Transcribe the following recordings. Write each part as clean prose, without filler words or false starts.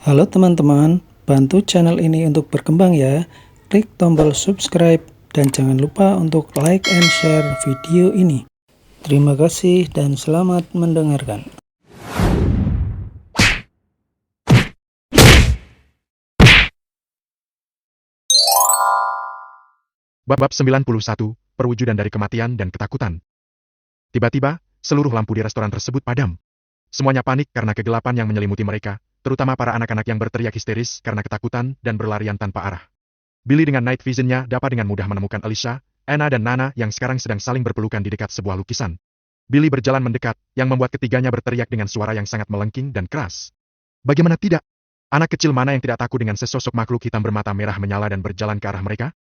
Halo teman-teman, bantu channel ini untuk berkembang ya. Klik tombol subscribe dan jangan lupa untuk like and share video ini. Terima kasih dan selamat mendengarkan. Bab 91, Perwujudan dari Kematian dan Ketakutan. Tiba-tiba, seluruh lampu di restoran tersebut padam. Semuanya panik karena kegelapan yang menyelimuti mereka, terutama para anak-anak yang berteriak histeris karena ketakutan dan berlarian tanpa arah. Billy dengan night vision-nya dapat dengan mudah menemukan Alicia, Anna dan Nana yang sekarang sedang saling berpelukan di dekat sebuah lukisan. Billy berjalan mendekat, yang membuat ketiganya berteriak dengan suara yang sangat melengking dan keras. Bagaimana tidak? Anak kecil mana yang tidak takut dengan sesosok makhluk hitam bermata merah menyala dan berjalan ke arah mereka?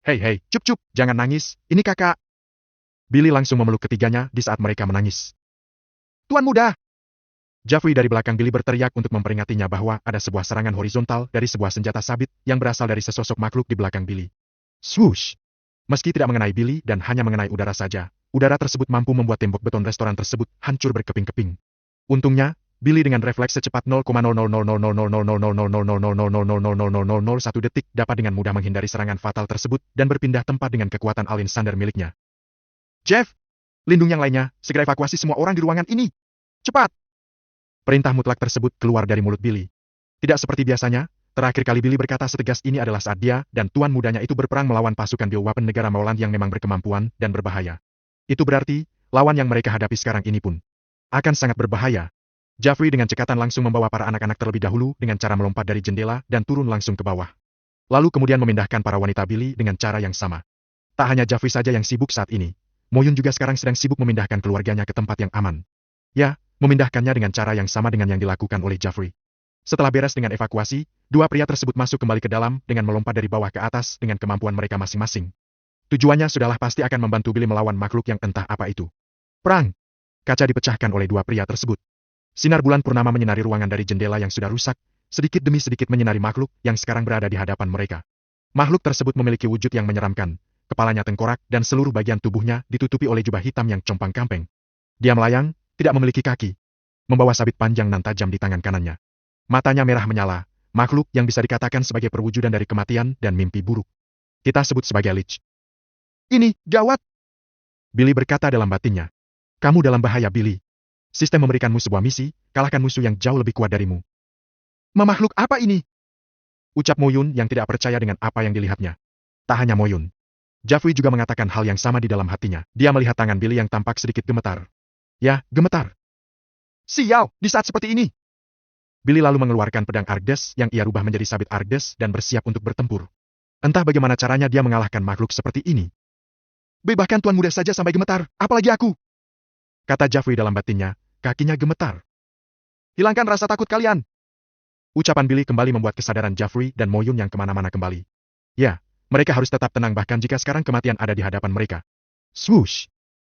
Hei, cup, jangan nangis, ini kakak. Billy langsung memeluk ketiganya di saat mereka menangis. Tuan muda! Jeffrey dari belakang Billy berteriak untuk memperingatinya bahwa ada sebuah serangan horizontal dari sebuah senjata sabit yang berasal dari sesosok makhluk di belakang Billy. Swoosh! Meski tidak mengenai Billy dan hanya mengenai udara saja, udara tersebut mampu membuat tembok beton restoran tersebut hancur berkeping-keping. Untungnya, Billy dengan refleks secepat 0,0000000000000000001 detik dapat dengan mudah menghindari serangan fatal tersebut dan berpindah tempat dengan kekuatan Alien Sander miliknya. Jeff, lindung yang lainnya, segera evakuasi semua orang di ruangan ini. Cepat! Perintah mutlak tersebut keluar dari mulut Billy. Tidak seperti biasanya, terakhir kali Billy berkata setegas ini adalah saat dia dan tuan mudanya itu berperang melawan pasukan bioweapon negara Mauland yang memang berkemampuan dan berbahaya. Itu berarti, lawan yang mereka hadapi sekarang ini pun akan sangat berbahaya. Jeffrey dengan cekatan langsung membawa para anak-anak terlebih dahulu dengan cara melompat dari jendela dan turun langsung ke bawah. Lalu kemudian memindahkan para wanita Billy dengan cara yang sama. Tak hanya Jeffrey saja yang sibuk saat ini. Moyun juga sekarang sedang sibuk memindahkan keluarganya ke tempat yang aman. Ya, memindahkannya dengan cara yang sama dengan yang dilakukan oleh Jeffrey. Setelah beres dengan evakuasi, dua pria tersebut masuk kembali ke dalam dengan melompat dari bawah ke atas dengan kemampuan mereka masing-masing. Tujuannya sudahlah pasti akan membantu Billy melawan makhluk yang entah apa itu. Perang! Kaca dipecahkan oleh dua pria tersebut. Sinar bulan purnama menyinari ruangan dari jendela yang sudah rusak, sedikit demi sedikit menyinari makhluk yang sekarang berada di hadapan mereka. Makhluk tersebut memiliki wujud yang menyeramkan, kepalanya tengkorak dan seluruh bagian tubuhnya ditutupi oleh jubah hitam yang compang-camping. Dia melayang, tidak memiliki kaki, membawa sabit panjang dan tajam di tangan kanannya. Matanya merah menyala, makhluk yang bisa dikatakan sebagai perwujudan dari kematian dan mimpi buruk. Kita sebut sebagai Lich. Ini, gawat! Billy berkata dalam batinnya. Kamu dalam bahaya, Billy. Sistem memberikanmu sebuah misi, kalahkan musuh yang jauh lebih kuat darimu. Makhluk apa ini? Ucap Moyun yang tidak percaya dengan apa yang dilihatnya. Tak hanya Moyun. Jeffrey juga mengatakan hal yang sama di dalam hatinya. Dia melihat tangan Billy yang tampak sedikit gemetar. Ya, gemetar. Sial, di saat seperti ini. Billy lalu mengeluarkan pedang Argdes yang ia rubah menjadi sabit Argdes dan bersiap untuk bertempur. Entah bagaimana caranya dia mengalahkan makhluk seperti ini. Bahkan tuan muda saja sampai gemetar, apalagi aku. Kata Jeffrey dalam batinnya, kakinya gemetar. Hilangkan rasa takut kalian. Ucapan Billy kembali membuat kesadaran Jeffrey dan Moyun yang kemana-mana kembali. Ya, mereka harus tetap tenang bahkan jika sekarang kematian ada di hadapan mereka. Swoosh!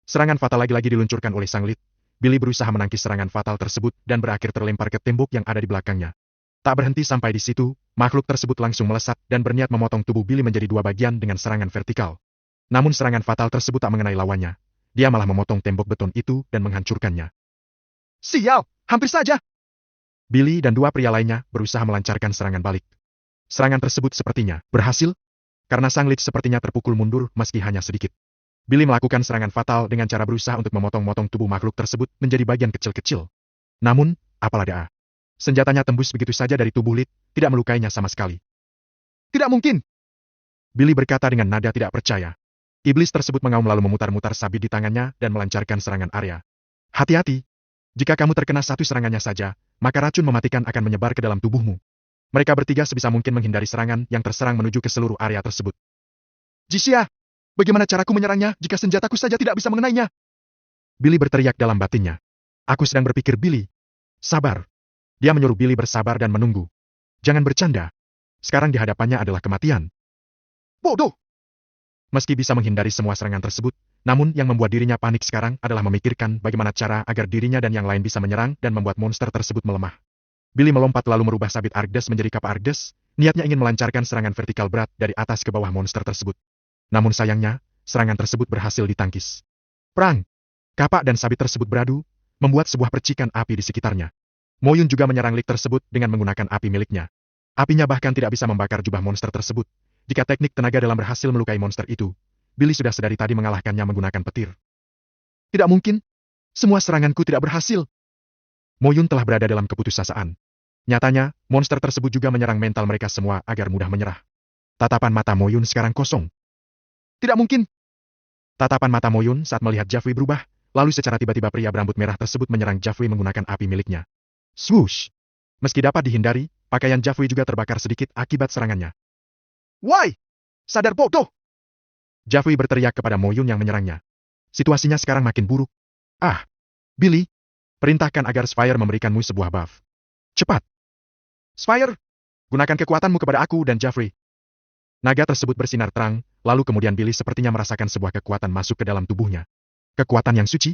Serangan fatal lagi-lagi diluncurkan oleh Sang Lit. Billy berusaha menangkis serangan fatal tersebut dan berakhir terlempar ke tembok yang ada di belakangnya. Tak berhenti sampai di situ, makhluk tersebut langsung melesat dan berniat memotong tubuh Billy menjadi dua bagian dengan serangan vertikal. Namun serangan fatal tersebut tak mengenai lawannya. Dia malah memotong tembok beton itu dan menghancurkannya. Sial, hampir saja! Billy dan dua pria lainnya berusaha melancarkan serangan balik. Serangan tersebut sepertinya berhasil, karena Sang Lich sepertinya terpukul mundur meski hanya sedikit. Billy melakukan serangan fatal dengan cara berusaha untuk memotong-motong tubuh makhluk tersebut menjadi bagian kecil-kecil. Namun, apalah daya. Senjatanya tembus begitu saja dari tubuh Lich, tidak melukainya sama sekali. Tidak mungkin! Billy berkata dengan nada tidak percaya. Iblis tersebut mengaum lalu memutar-mutar sabit di tangannya dan melancarkan serangan area. Hati-hati! Jika kamu terkena satu serangannya saja, maka racun mematikan akan menyebar ke dalam tubuhmu. Mereka bertiga sebisa mungkin menghindari serangan yang terserang menuju ke seluruh area tersebut. Jisia! Bagaimana caraku menyerangnya jika senjataku saja tidak bisa mengenainya? Billy berteriak dalam batinnya. Aku sedang berpikir Billy. Sabar. Dia menyuruh Billy bersabar dan menunggu. Jangan bercanda. Sekarang di hadapannya adalah kematian. Bodoh! Meski bisa menghindari semua serangan tersebut, namun yang membuat dirinya panik sekarang adalah memikirkan bagaimana cara agar dirinya dan yang lain bisa menyerang dan membuat monster tersebut melemah. Billy melompat lalu merubah sabit Argdes menjadi kapak Argdes, niatnya ingin melancarkan serangan vertikal berat dari atas ke bawah monster tersebut. Namun sayangnya, serangan tersebut berhasil ditangkis. Perang! Kapak dan sabit tersebut beradu, membuat sebuah percikan api di sekitarnya. Moyun juga menyerang Lich tersebut dengan menggunakan api miliknya. Apinya bahkan tidak bisa membakar jubah monster tersebut. Jika teknik tenaga dalam berhasil melukai monster itu, Billy sudah sedari tadi mengalahkannya menggunakan petir. Tidak mungkin. Semua seranganku tidak berhasil. Moyun telah berada dalam keputusasaan. Nyatanya, monster tersebut juga menyerang mental mereka semua agar mudah menyerah. Tatapan mata Moyun sekarang kosong. Tidak mungkin. Tatapan mata Moyun saat melihat Jafri berubah, lalu secara tiba-tiba pria berambut merah tersebut menyerang Jafri menggunakan api miliknya. Swoosh! Meski dapat dihindari, pakaian Jafri juga terbakar sedikit akibat serangannya. Why? Sadar bodoh! Jafri berteriak kepada Moyun yang menyerangnya. Situasinya sekarang makin buruk. Ah! Billy! Perintahkan agar Spire memberikanmu sebuah buff. Cepat! Spire! Gunakan kekuatanmu kepada aku dan Jafri. Naga tersebut bersinar terang, lalu kemudian Billy sepertinya merasakan sebuah kekuatan masuk ke dalam tubuhnya. Kekuatan yang suci?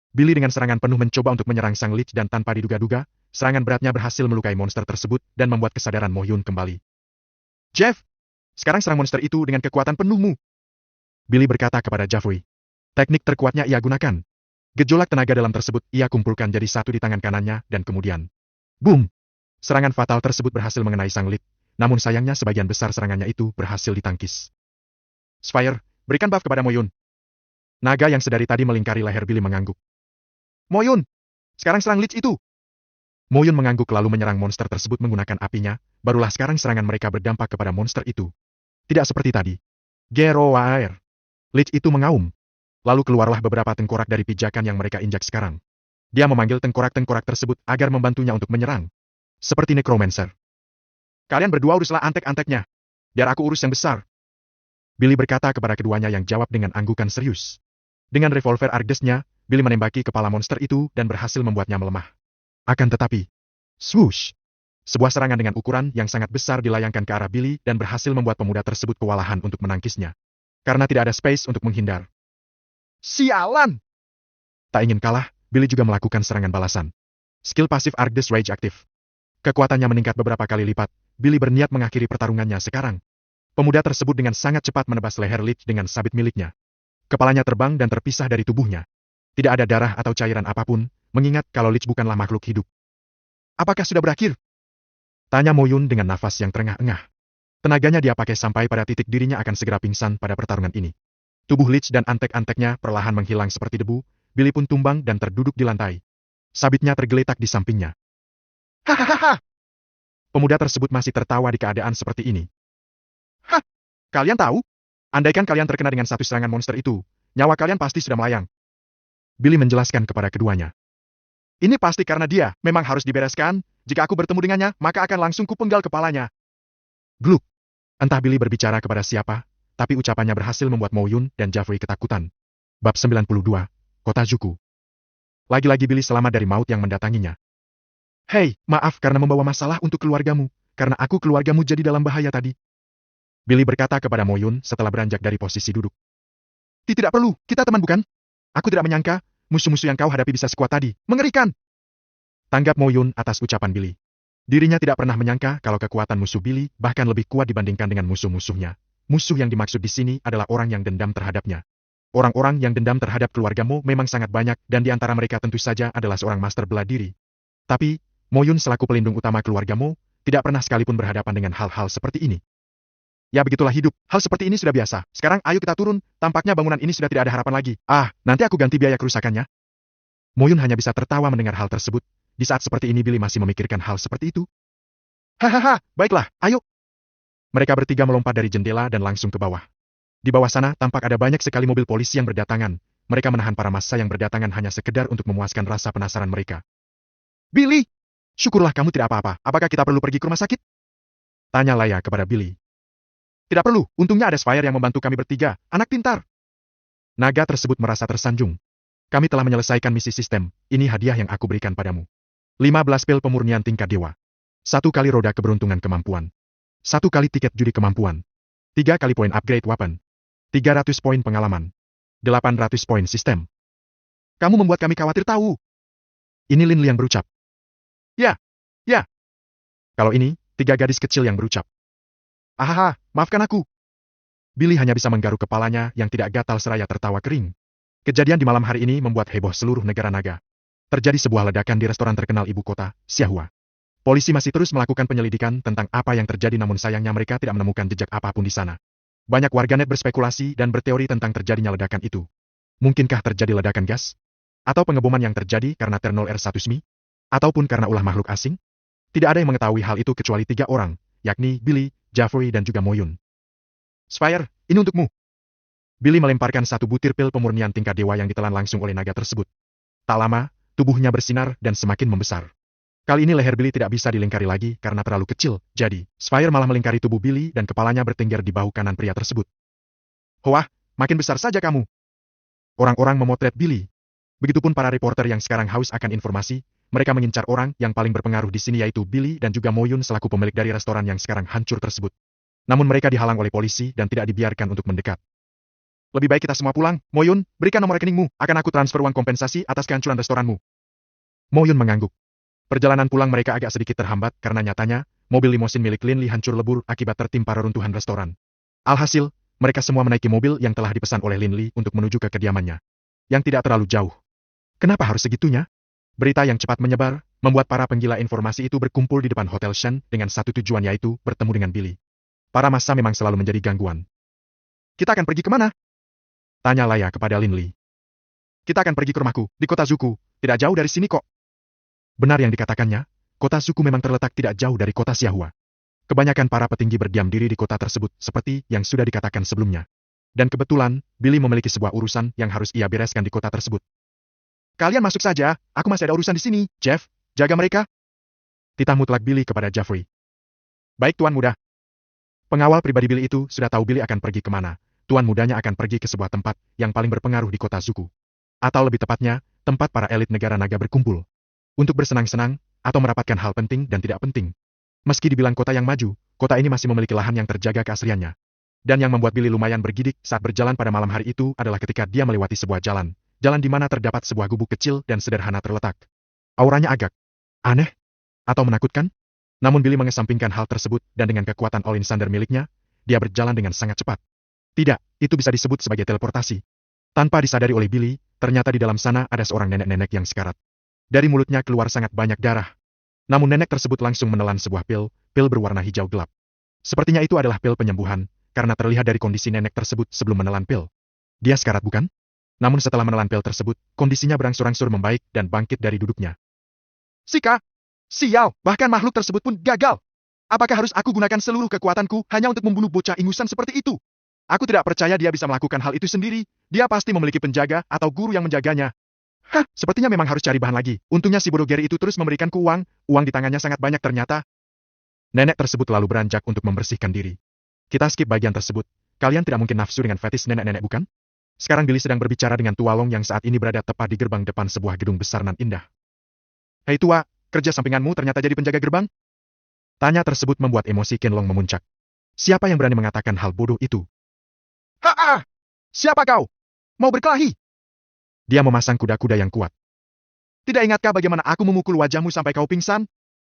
Billy dengan serangan penuh mencoba untuk menyerang sang Lich dan tanpa diduga-duga, serangan beratnya berhasil melukai monster tersebut dan membuat kesadaran Moyun kembali. Jeff! Sekarang serang monster itu dengan kekuatan penuhmu. Billy berkata kepada Jafri. Teknik terkuatnya ia gunakan. Gejolak tenaga dalam tersebut ia kumpulkan jadi satu di tangan kanannya dan kemudian. Boom! Serangan fatal tersebut berhasil mengenai sang Lich, namun sayangnya sebagian besar serangannya itu berhasil ditangkis. Spire, berikan buff kepada Moyun. Naga yang sedari tadi melingkari leher Billy mengangguk. Moyun! Sekarang serang Lich itu! Moyun mengangguk lalu menyerang monster tersebut menggunakan apinya, barulah sekarang serangan mereka berdampak kepada monster itu. Tidak seperti tadi. Gerowaer. Lich itu mengaum. Lalu keluarlah beberapa tengkorak dari pijakan yang mereka injak sekarang. Dia memanggil tengkorak-tengkorak tersebut agar membantunya untuk menyerang. Seperti Necromancer. Kalian berdua uruslah antek-anteknya. Biar aku urus yang besar. Billy berkata kepada keduanya yang jawab dengan anggukan serius. Dengan revolver Argdesnya, Billy menembaki kepala monster itu dan berhasil membuatnya melemah. Akan tetapi, swoosh! Sebuah serangan dengan ukuran yang sangat besar dilayangkan ke arah Billy dan berhasil membuat pemuda tersebut kewalahan untuk menangkisnya. Karena tidak ada space untuk menghindar. Sialan! Tak ingin kalah, Billy juga melakukan serangan balasan. Skill pasif Argdes Rage aktif. Kekuatannya meningkat beberapa kali lipat, Billy berniat mengakhiri pertarungannya sekarang. Pemuda tersebut dengan sangat cepat menebas leher Lich dengan sabit miliknya. Kepalanya terbang dan terpisah dari tubuhnya. Tidak ada darah atau cairan apapun, mengingat kalau Lich bukanlah makhluk hidup. Apakah sudah berakhir? Tanya Moyun dengan nafas yang terengah-engah. Tenaganya dia pakai sampai pada titik dirinya akan segera pingsan pada pertarungan ini. Tubuh Lich dan antek-anteknya perlahan menghilang seperti debu, Billy pun tumbang dan terduduk di lantai. Sabitnya tergeletak di sampingnya. Hahaha! Pemuda tersebut masih tertawa di keadaan seperti ini. Hah! Kalian tahu? Andaikan kalian terkena dengan satu serangan monster itu, nyawa kalian pasti sudah melayang. Billy menjelaskan kepada keduanya. Ini pasti karena dia, memang harus dibereskan, jika aku bertemu dengannya, maka akan langsung kupenggal kepalanya. Gluk! Entah Billy berbicara kepada siapa, tapi ucapannya berhasil membuat Moyun dan Jafri ketakutan. Bab 92, Kota Zuku. Lagi-lagi Billy selamat dari maut yang mendatanginya. Hei, maaf karena membawa masalah untuk keluargamu, karena aku keluargamu jadi dalam bahaya tadi. Billy berkata kepada Moyun setelah beranjak dari posisi duduk. Tidak perlu, kita teman bukan? Aku tidak menyangka, musuh-musuh yang kau hadapi bisa sekuat tadi. Mengerikan! Tanggap Moyun atas ucapan Billy. Dirinya tidak pernah menyangka kalau kekuatan musuh Billy bahkan lebih kuat dibandingkan dengan musuh-musuhnya. Musuh yang dimaksud di sini adalah orang yang dendam terhadapnya. Orang-orang yang dendam terhadap keluarga Mo memang sangat banyak dan di antara mereka tentu saja adalah seorang master bela diri. Tapi, Moyun selaku pelindung utama keluarga Mo, tidak pernah sekalipun berhadapan dengan hal-hal seperti ini. Ya begitulah hidup, hal seperti ini sudah biasa. Sekarang ayo kita turun, tampaknya bangunan ini sudah tidak ada harapan lagi. Ah, nanti aku ganti biaya kerusakannya. Moyun hanya bisa tertawa mendengar hal tersebut. Di saat seperti ini Billy masih memikirkan hal seperti itu. Hahaha, baiklah, ayo. Mereka bertiga melompat dari jendela dan langsung ke bawah. Di bawah sana tampak ada banyak sekali mobil polisi yang berdatangan. Mereka menahan para massa yang berdatangan hanya sekedar untuk memuaskan rasa penasaran mereka. Billy! Syukurlah kamu tidak apa-apa. Apakah kita perlu pergi ke rumah sakit? Tanya Laya kepada Billy. Tidak perlu, untungnya ada Spire yang membantu kami bertiga, anak pintar. Naga tersebut merasa tersanjung. Kami telah menyelesaikan misi sistem, ini hadiah yang aku berikan padamu. 15 pil pemurnian tingkat dewa. 1 kali roda keberuntungan kemampuan. 1 kali tiket judi kemampuan. 3 kali poin upgrade weapon. 300 poin pengalaman. 800 poin sistem. Kamu membuat kami khawatir tahu. Ini Lin yang berucap. Ya, ya. Kalau ini, 3 gadis kecil yang berucap. Ahaha, maafkan aku. Billy hanya bisa menggaruk kepalanya yang tidak gatal seraya tertawa kering. Kejadian di malam hari ini membuat heboh seluruh negara naga. terjadi sebuah ledakan di restoran terkenal ibu kota, Xiahua. Polisi masih terus melakukan penyelidikan tentang apa yang terjadi namun sayangnya mereka tidak menemukan jejak apapun di sana. Banyak warganet berspekulasi dan berteori tentang terjadinya ledakan itu. Mungkinkah terjadi ledakan gas? Atau pengeboman yang terjadi karena Ternol R1 SMI? Ataupun karena ulah makhluk asing? Tidak ada yang mengetahui hal itu kecuali 3 orang, yakni Billy, Jeffrey dan juga Moyun. Spire, ini untukmu. Billy melemparkan satu butir pil pemurnian tingkat dewa yang ditelan langsung oleh naga tersebut. Tak lama, tubuhnya bersinar dan semakin membesar. Kali ini leher Billy tidak bisa dilingkari lagi karena terlalu kecil, jadi Spire malah melingkari tubuh Billy dan kepalanya bertengger di bahu kanan pria tersebut. Wah, makin besar saja kamu. Orang-orang memotret Billy. Begitupun para reporter yang sekarang haus akan informasi, mereka mengincar orang yang paling berpengaruh di sini yaitu Billy dan juga Moyun selaku pemilik dari restoran yang sekarang hancur tersebut. Namun mereka dihalang oleh polisi dan tidak dibiarkan untuk mendekat. Lebih baik kita semua pulang, Moyun, berikan nomor rekeningmu, akan aku transfer uang kompensasi atas kehancuran restoranmu. Moyun mengangguk. Perjalanan pulang mereka agak sedikit terhambat karena nyatanya, mobil limosin milik Lin Li hancur lebur akibat tertimpa reruntuhan restoran. Alhasil, mereka semua menaiki mobil yang telah dipesan oleh Lin Li untuk menuju ke kediamannya. Yang tidak terlalu jauh. Kenapa harus segitunya? Berita yang cepat menyebar, membuat para penggila informasi itu berkumpul di depan Hotel Shen dengan satu tujuan yaitu bertemu dengan Billy. Para massa memang selalu menjadi gangguan. Kita akan pergi kemana? Tanya Laya kepada Lin Li. Kita akan pergi ke rumahku, di kota Zuku, tidak jauh dari sini kok. Benar yang dikatakannya, kota Zuku memang terletak tidak jauh dari kota Xiahua. Kebanyakan para petinggi berdiam diri di kota tersebut seperti yang sudah dikatakan sebelumnya. Dan kebetulan, Billy memiliki sebuah urusan yang harus ia bereskan di kota tersebut. Kalian masuk saja, aku masih ada urusan di sini, Jeff, jaga mereka. Titah mutlak Billy kepada Jeffrey. Baik Tuan Muda. Pengawal pribadi Billy itu sudah tahu Billy akan pergi kemana. Tuan mudanya akan pergi ke sebuah tempat yang paling berpengaruh di kota Zuku. Atau lebih tepatnya, tempat para elit negara naga berkumpul. Untuk bersenang-senang, atau merapatkan hal penting dan tidak penting. Meski dibilang kota yang maju, kota ini masih memiliki lahan yang terjaga keasliannya. Dan yang membuat Billy lumayan bergidik saat berjalan pada malam hari itu adalah ketika dia melewati sebuah jalan. Jalan di mana terdapat sebuah gubuk kecil dan sederhana terletak. Auranya agak aneh atau menakutkan. Namun Billy mengesampingkan hal tersebut dan dengan kekuatan All-in Thunder miliknya, dia berjalan dengan sangat cepat. Tidak, itu bisa disebut sebagai teleportasi. Tanpa disadari oleh Billy, ternyata di dalam sana ada seorang nenek-nenek yang sekarat. Dari mulutnya keluar sangat banyak darah. Namun nenek tersebut langsung menelan sebuah pil berwarna hijau gelap. Sepertinya itu adalah pil penyembuhan, karena terlihat dari kondisi nenek tersebut sebelum menelan pil. Dia sekarat bukan? Namun setelah menelan pil tersebut, kondisinya berangsur-angsur membaik dan bangkit dari duduknya. Sika! Sial! Bahkan makhluk tersebut pun gagal! Apakah harus aku gunakan seluruh kekuatanku hanya untuk membunuh bocah ingusan seperti itu? Aku tidak percaya dia bisa melakukan hal itu sendiri. Dia pasti memiliki penjaga atau guru yang menjaganya. Hah, sepertinya memang harus cari bahan lagi. Untungnya si bodoh Gary itu terus memberikanku uang. Uang di tangannya sangat banyak ternyata. Nenek tersebut lalu beranjak untuk membersihkan diri. Kita skip bagian tersebut. Kalian tidak mungkin nafsu dengan fetis nenek-nenek bukan? Sekarang Billy sedang berbicara dengan Tua Long yang saat ini berada tepat di gerbang depan sebuah gedung besar nan indah. Hei Tua, kerja sampinganmu ternyata jadi penjaga gerbang? Tanya tersebut membuat emosi Ken Long memuncak. Siapa yang berani mengatakan hal bodoh itu? Ha! Siapa kau? Mau berkelahi? Dia memasang kuda-kuda yang kuat. Tidak ingatkah bagaimana aku memukul wajahmu sampai kau pingsan?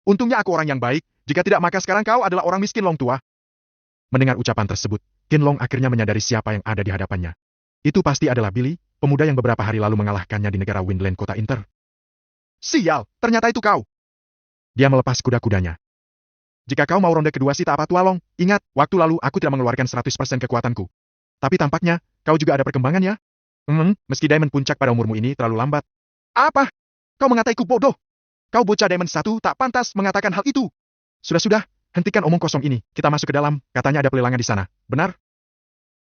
Untungnya aku orang yang baik, jika tidak maka sekarang kau adalah orang miskin Long Tua. Mendengar ucapan tersebut, Ken Long akhirnya menyadari siapa yang ada di hadapannya. Itu pasti adalah Billy, pemuda yang beberapa hari lalu mengalahkannya di negara Windland Kota Inter. Sial, ternyata itu kau. Dia melepas kuda-kudanya. Jika kau mau ronde kedua sih tak apa Tua Long, ingat, waktu lalu aku tidak mengeluarkan 100% kekuatanku. Tapi tampaknya, kau juga ada perkembangan ya? Meski Diamond Puncak pada umurmu ini terlalu lambat. Apa? Kau mengataiku bodoh? Kau bocah Diamond 1 tak pantas mengatakan hal itu. Sudah, hentikan omong kosong ini, kita masuk ke dalam, katanya ada pelelangan di sana, benar?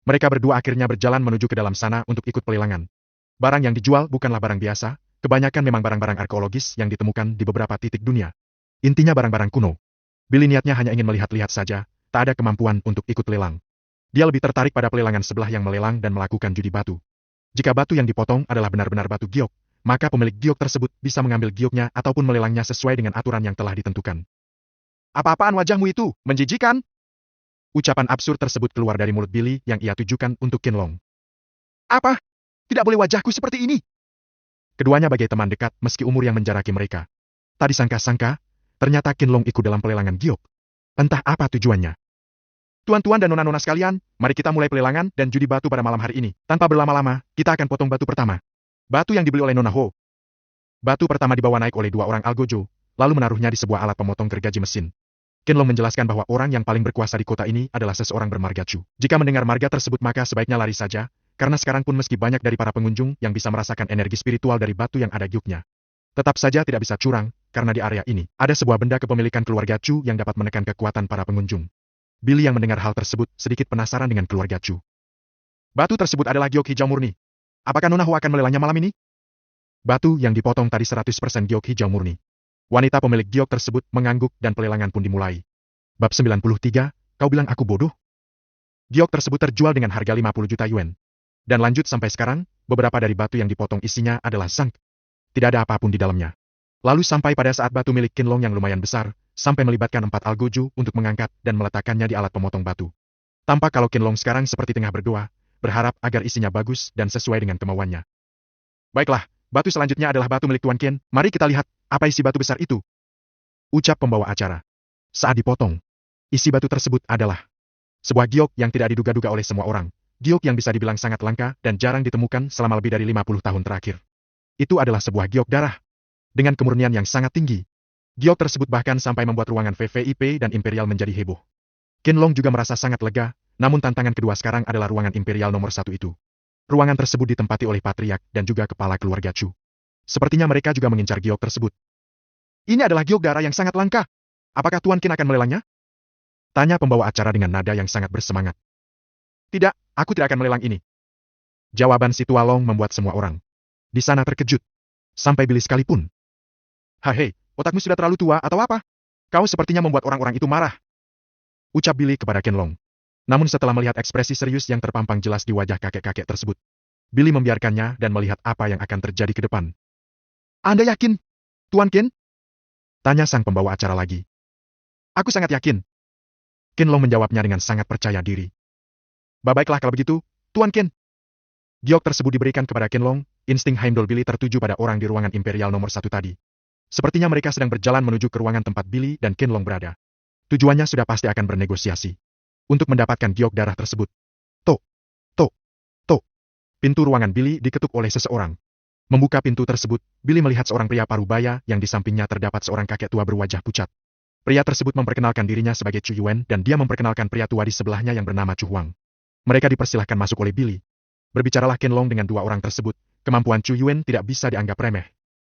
Mereka berdua akhirnya berjalan menuju ke dalam sana untuk ikut pelelangan. Barang yang dijual bukanlah barang biasa, kebanyakan memang barang-barang arkeologis yang ditemukan di beberapa titik dunia. Intinya barang-barang kuno. Billy niatnya hanya ingin melihat-lihat saja, tak ada kemampuan untuk ikut lelang. Dia lebih tertarik pada pelelangan sebelah yang melelang dan melakukan judi batu. Jika batu yang dipotong adalah benar-benar batu giok, maka pemilik giok tersebut bisa mengambil gioknya ataupun melelangnya sesuai dengan aturan yang telah ditentukan. Apa-apaan wajahmu itu, menjijikan? Ucapan absurd tersebut keluar dari mulut Billy yang ia tujukan untuk Ken Long. Apa? Tidak boleh wajahku seperti ini. Keduanya bagai teman dekat meski umur yang menjaraki mereka. Tak disangka-sangka, ternyata Ken Long ikut dalam pelelangan giok. Entah apa tujuannya. Tuan-tuan dan nona-nona sekalian, mari kita mulai pelelangan dan judi batu pada malam hari ini. Tanpa berlama-lama, kita akan potong batu pertama. Batu yang dibeli oleh Nona Ho. Batu pertama dibawa naik oleh dua orang algojo, lalu menaruhnya di sebuah alat pemotong gergaji mesin. Qianlong menjelaskan bahwa orang yang paling berkuasa di kota ini adalah seseorang bermarga Chu. Jika mendengar marga tersebut maka sebaiknya lari saja, karena sekarang pun meski banyak dari para pengunjung yang bisa merasakan energi spiritual dari batu yang ada gioknya, tetap saja tidak bisa curang, karena di area ini ada sebuah benda kepemilikan keluarga Chu yang dapat menekan kekuatan para pengunjung. Billy yang mendengar hal tersebut sedikit penasaran dengan keluarga Chu. Batu tersebut adalah giok hijau murni. Apakah Nona Hu akan melelahnya malam ini? Batu yang dipotong tadi 100% giok hijau murni. Wanita pemilik giok tersebut mengangguk dan pelelangan pun dimulai. Bab 93, kau bilang aku bodoh? Giok tersebut terjual dengan harga 50 juta yuan. Dan lanjut sampai sekarang, beberapa dari batu yang dipotong isinya adalah zank. Tidak ada apapun di dalamnya. Lalu sampai pada saat batu milik Qianlong yang lumayan besar, sampai melibatkan 4 algojo untuk mengangkat dan meletakkannya di alat pemotong batu. Tampak kalau Qianlong sekarang seperti tengah berdoa, berharap agar isinya bagus dan sesuai dengan kemauannya. Baiklah, batu selanjutnya adalah batu milik Tuan Qian, mari kita lihat, apa isi batu besar itu? Ucap pembawa acara. Saat dipotong, isi batu tersebut adalah sebuah giok yang tidak diduga-duga oleh semua orang. Giok yang bisa dibilang sangat langka dan jarang ditemukan selama lebih dari 50 tahun terakhir. Itu adalah sebuah giok darah. Dengan kemurnian yang sangat tinggi. Giok tersebut bahkan sampai membuat ruangan VVIP dan Imperial menjadi heboh. Qianlong juga merasa sangat lega, namun tantangan kedua sekarang adalah ruangan Imperial nomor 1 itu. Ruangan tersebut ditempati oleh patriark dan juga kepala keluarga Chu. Sepertinya mereka juga mengincar giok tersebut. Ini adalah giok darah yang sangat langka. Apakah Tuan Qin akan melelangnya? Tanya pembawa acara dengan nada yang sangat bersemangat. Tidak, aku tidak akan melelang ini. Jawaban si Tua Long membuat semua orang di sana terkejut. Sampai Billy sekalipun. Hei, otakmu sudah terlalu tua atau apa? Kau sepertinya membuat orang-orang itu marah. Ucap Billy kepada Qianlong. Namun setelah melihat ekspresi serius yang terpampang jelas di wajah kakek-kakek tersebut, Billy membiarkannya dan melihat apa yang akan terjadi ke depan. Anda yakin, Tuan Qin? Tanya sang pembawa acara lagi. Aku sangat yakin. Qianlong menjawabnya dengan sangat percaya diri. Baiklah kalau begitu, Tuan Qin. Giok tersebut diberikan kepada Qianlong, insting Heimdall Billy tertuju pada orang di ruangan Imperial nomor 1 tadi. Sepertinya mereka sedang berjalan menuju ke ruangan tempat Billy dan Qianlong berada. Tujuannya sudah pasti akan bernegosiasi. Untuk mendapatkan giok darah tersebut. Tok, tok, tok. Pintu ruangan Billy diketuk oleh seseorang. Membuka pintu tersebut, Billy melihat seorang pria parubaya yang di sampingnya terdapat seorang kakek tua berwajah pucat. Pria tersebut memperkenalkan dirinya sebagai Chu Yuan dan dia memperkenalkan pria tua di sebelahnya yang bernama Chu Huang. Mereka dipersilahkan masuk oleh Billy. Berbicaralah Qianlong dengan dua orang tersebut, kemampuan Chu Yuan tidak bisa dianggap remeh.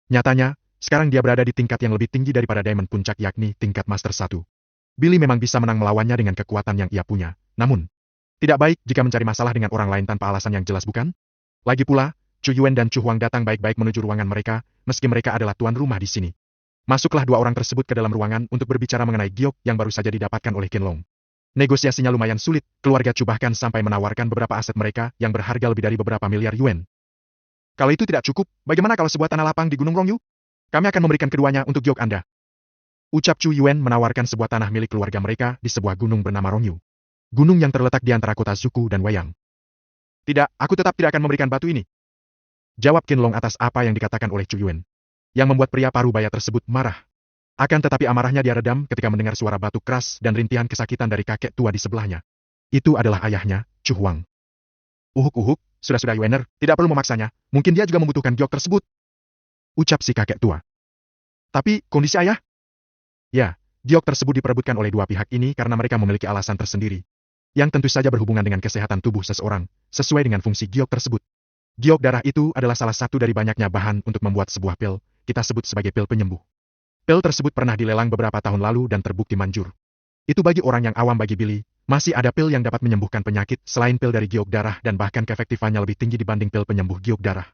Nyatanya, sekarang dia berada di tingkat yang lebih tinggi daripada Diamond Puncak yakni tingkat Master 1. Billy memang bisa menang melawannya dengan kekuatan yang ia punya, namun tidak baik jika mencari masalah dengan orang lain tanpa alasan yang jelas bukan? Lagi pula, Chu Yuan dan Chu Huang datang baik-baik menuju ruangan mereka, meski mereka adalah tuan rumah di sini. Masuklah dua orang tersebut ke dalam ruangan untuk berbicara mengenai giok yang baru saja didapatkan oleh Qianlong. Negosiasinya lumayan sulit, keluarga Chu bahkan sampai menawarkan beberapa aset mereka yang berharga lebih dari beberapa miliar yuan. Kalau itu tidak cukup, bagaimana kalau sebuah tanah lapang di Gunung Rongyu? Kami akan memberikan keduanya untuk giok Anda. Ucap Chu Yuan menawarkan sebuah tanah milik keluarga mereka di sebuah gunung bernama Rongyu. Gunung yang terletak di antara kota Zuku dan Wayang. Tidak, aku tetap tidak akan memberikan batu ini. Jawab Qianlong atas apa yang dikatakan oleh Chu Yuan. Yang membuat pria parubaya tersebut marah. Akan tetapi amarahnya dia redam ketika mendengar suara batu keras dan rintihan kesakitan dari kakek tua di sebelahnya. Itu adalah ayahnya, Chu Huang. Uhuk-uhuk, sudah-sudah Yuaner, tidak perlu memaksanya, mungkin dia juga membutuhkan giok tersebut. Ucap si kakek tua. Tapi, kondisi ayah? Ya, giok tersebut diperebutkan oleh dua pihak ini karena mereka memiliki alasan tersendiri. Yang tentu saja berhubungan dengan kesehatan tubuh seseorang, sesuai dengan fungsi giok tersebut. Giok darah itu adalah salah satu dari banyaknya bahan untuk membuat sebuah pil, kita sebut sebagai pil penyembuh. Pil tersebut pernah dilelang beberapa tahun lalu dan terbukti manjur. Itu bagi orang yang awam bagi Billy, masih ada pil yang dapat menyembuhkan penyakit selain pil dari giok darah dan bahkan keefektifannya lebih tinggi dibanding pil penyembuh giok darah.